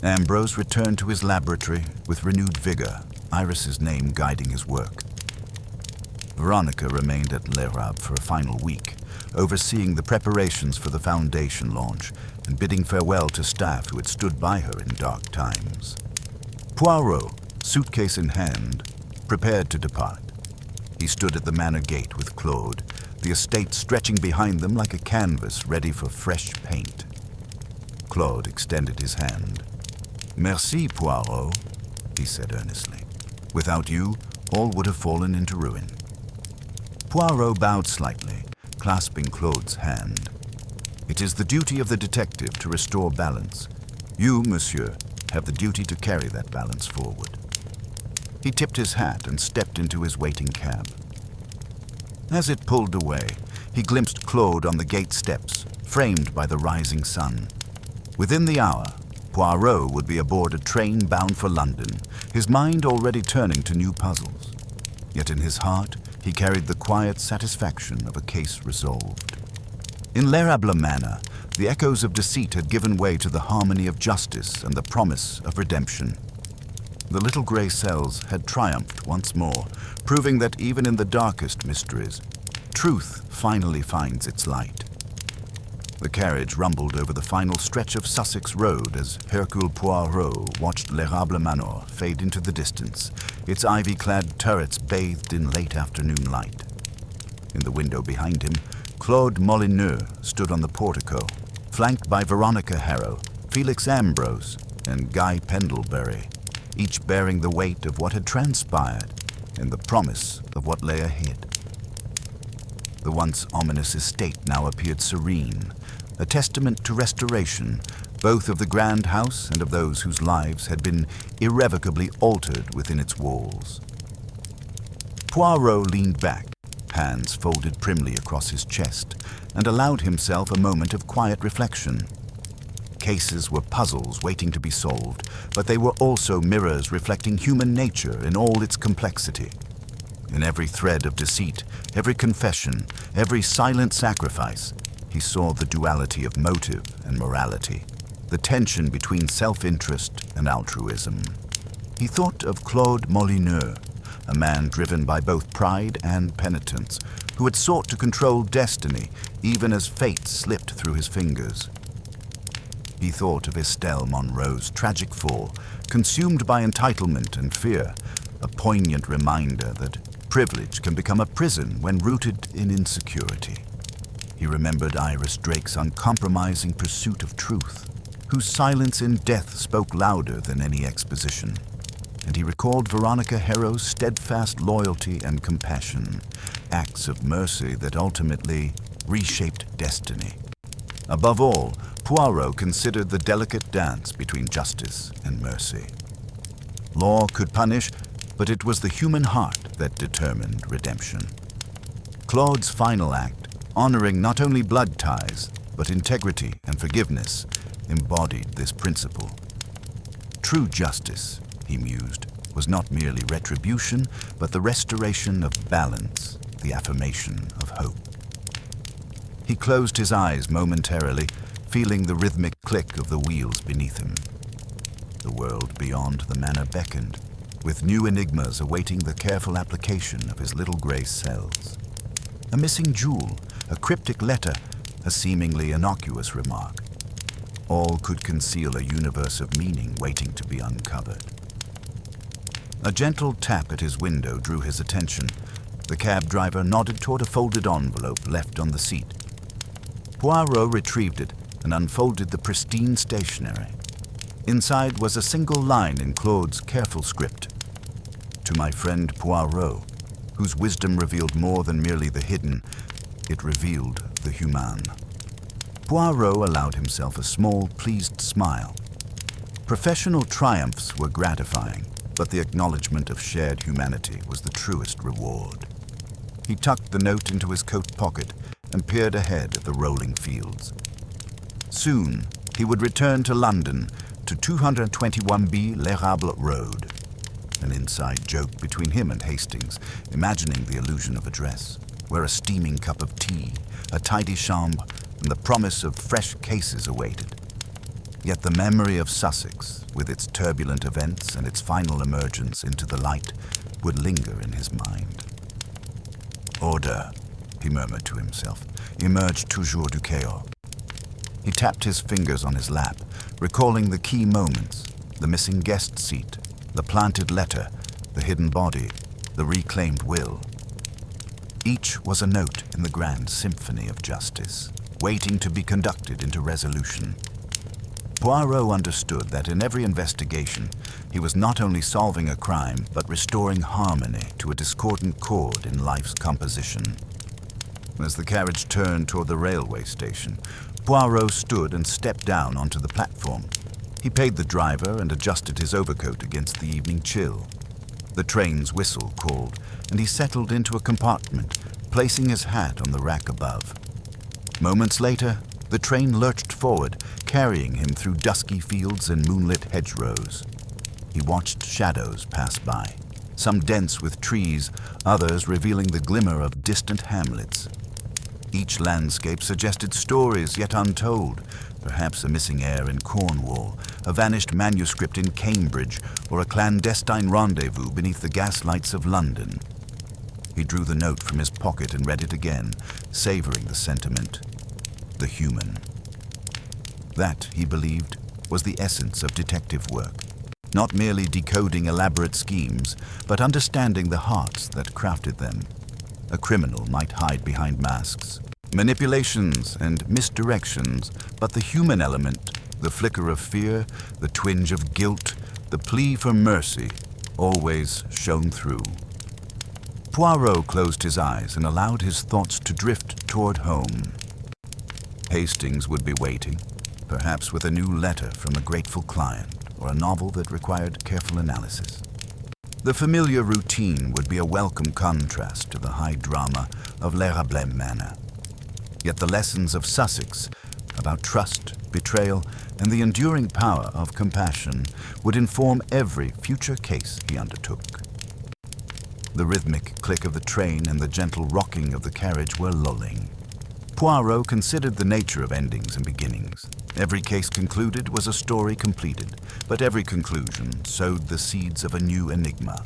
Ambrose returned to his laboratory with renewed vigor, Iris's name guiding his work. Veronica remained at L'Érable for a final week, overseeing the preparations for the Foundation launch and bidding farewell to staff who had stood by her in dark times. Poirot, suitcase in hand, prepared to depart. He stood at the manor gate with Claude, the estate stretching behind them like a canvas ready for fresh paint. Claude extended his hand. "Merci, Poirot," he said earnestly. "Without you, all would have fallen into ruin." Poirot bowed slightly, clasping Claude's hand. "It is the duty of the detective to restore balance. You, monsieur, have the duty to carry that balance forward." He tipped his hat and stepped into his waiting cab. As it pulled away, he glimpsed Claude on the gate steps, framed by the rising sun. Within the hour, Poirot would be aboard a train bound for London, his mind already turning to new puzzles. Yet in his heart, he carried the quiet satisfaction of a case resolved. In L'Érable Manor, the echoes of deceit had given way to the harmony of justice and the promise of redemption. The little grey cells had triumphed once more, proving that even in the darkest mysteries, truth finally finds its light. The carriage rumbled over the final stretch of Sussex Road as Hercule Poirot watched L'Érable Manor fade into the distance, its ivy-clad turrets bathed in late afternoon light. In the window behind him, Claude Molyneux stood on the portico, flanked by Veronica Harrow, Felix Ambrose, and Guy Pendlebury, each bearing the weight of what had transpired and the promise of what lay ahead. The once ominous estate now appeared serene, a testament to restoration, both of the grand house and of those whose lives had been irrevocably altered within its walls. Poirot leaned back, hands folded primly across his chest, and allowed himself a moment of quiet reflection. Cases were puzzles waiting to be solved, but they were also mirrors reflecting human nature in all its complexity. In every thread of deceit, every confession, every silent sacrifice, he saw the duality of motive and morality, the tension between self-interest and altruism. He thought of Claude Molyneux, a man driven by both pride and penitence, who had sought to control destiny even as fate slipped through his fingers. He He thought of Estelle Monroe's tragic fall, consumed by entitlement and fear, a poignant reminder that privilege can become a prison when rooted in insecurity. He remembered Iris Drake's uncompromising pursuit of truth, whose silence in death spoke louder than any exposition. And he recalled Veronica Harrow's steadfast loyalty and compassion, acts of mercy that ultimately reshaped destiny. Above all, Poirot considered the delicate dance between justice and mercy. Law could punish, but it was the human heart that determined redemption. Claude's final act, honoring not only blood ties, but integrity and forgiveness, embodied this principle. True justice, he mused, was not merely retribution, but the restoration of balance, the affirmation of hope. He closed his eyes momentarily, feeling the rhythmic click of the wheels beneath him. The world beyond the manor beckoned, with new enigmas awaiting the careful application of his little gray cells. A missing jewel, a cryptic letter, a seemingly innocuous remark. All could conceal a universe of meaning waiting to be uncovered. A gentle tap at his window drew his attention. The cab driver nodded toward a folded envelope left on the seat. Poirot retrieved it and unfolded the pristine stationery. Inside was a single line in Claude's careful script. To my friend Poirot, whose wisdom revealed more than merely the hidden, it revealed the human. Poirot allowed himself a small, pleased smile. Professional triumphs were gratifying, but the acknowledgement of shared humanity was the truest reward. He tucked the note into his coat pocket and peered ahead at the rolling fields. Soon, he would return to London, to 221B L'Érable Road. An inside joke between him and Hastings, imagining the illusion of address, where a steaming cup of tea, a tidy chambre, and the promise of fresh cases awaited. Yet the memory of Sussex, with its turbulent events and its final emergence into the light, would linger in his mind. Order, he murmured to himself, emerged toujours du chaos. He tapped his fingers on his lap, recalling the key moments, the missing guest seat, the planted letter, the hidden body, the reclaimed will. Each was a note in the grand symphony of justice, waiting to be conducted into resolution. Poirot understood that in every investigation, he was not only solving a crime, but restoring harmony to a discordant chord in life's composition. As the carriage turned toward the railway station, Poirot stood and stepped down onto the platform. He paid the driver and adjusted his overcoat against the evening chill. The train's whistle called, and he settled into a compartment, placing his hat on the rack above. Moments later, the train lurched forward, carrying him through dusky fields and moonlit hedgerows. He watched shadows pass by, some dense with trees, others revealing the glimmer of distant hamlets. Each landscape suggested stories yet untold, perhaps a missing heir in Cornwall, a vanished manuscript in Cambridge, or a clandestine rendezvous beneath the gaslights of London. He drew the note from his pocket and read it again, savoring the sentiment. The human. That, he believed, was the essence of detective work. Not merely decoding elaborate schemes, but understanding the hearts that crafted them. A criminal might hide behind masks, manipulations and misdirections, but the human element, the flicker of fear, the twinge of guilt, the plea for mercy, always shone through. Poirot closed his eyes and allowed his thoughts to drift toward home. Hastings would be waiting, perhaps with a new letter from a grateful client or a novel that required careful analysis. The familiar routine would be a welcome contrast to the high drama of L'Érable Manor. Yet the lessons of Sussex about trust, betrayal, and the enduring power of compassion would inform every future case he undertook. The rhythmic click of the train and the gentle rocking of the carriage were lulling. Poirot considered the nature of endings and beginnings. Every case concluded was a story completed, but every conclusion sowed the seeds of a new enigma.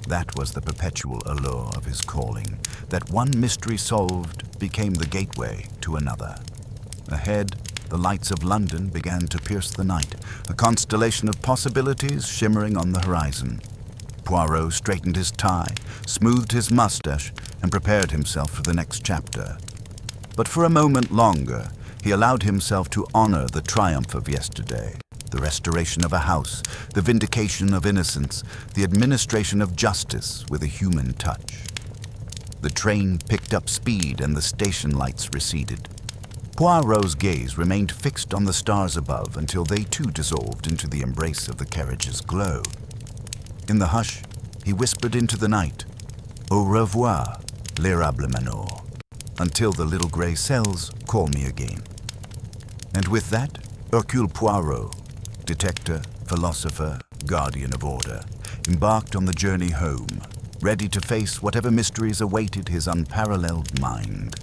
That was the perpetual allure of his calling, that one mystery solved became the gateway to another. Ahead, the lights of London began to pierce the night, a constellation of possibilities shimmering on the horizon. Poirot straightened his tie, smoothed his mustache, and prepared himself for the next chapter. But for a moment longer, he allowed himself to honor the triumph of yesterday, the restoration of a house, the vindication of innocence, the administration of justice with a human touch. The train picked up speed and the station lights receded. Poirot's gaze remained fixed on the stars above until they too dissolved into the embrace of the carriage's glow. In the hush, he whispered into the night, "Au revoir, l'érable manor. Until the little grey cells call me again." And with that, Hercule Poirot, detective, philosopher, guardian of order, embarked on the journey home, ready to face whatever mysteries awaited his unparalleled mind.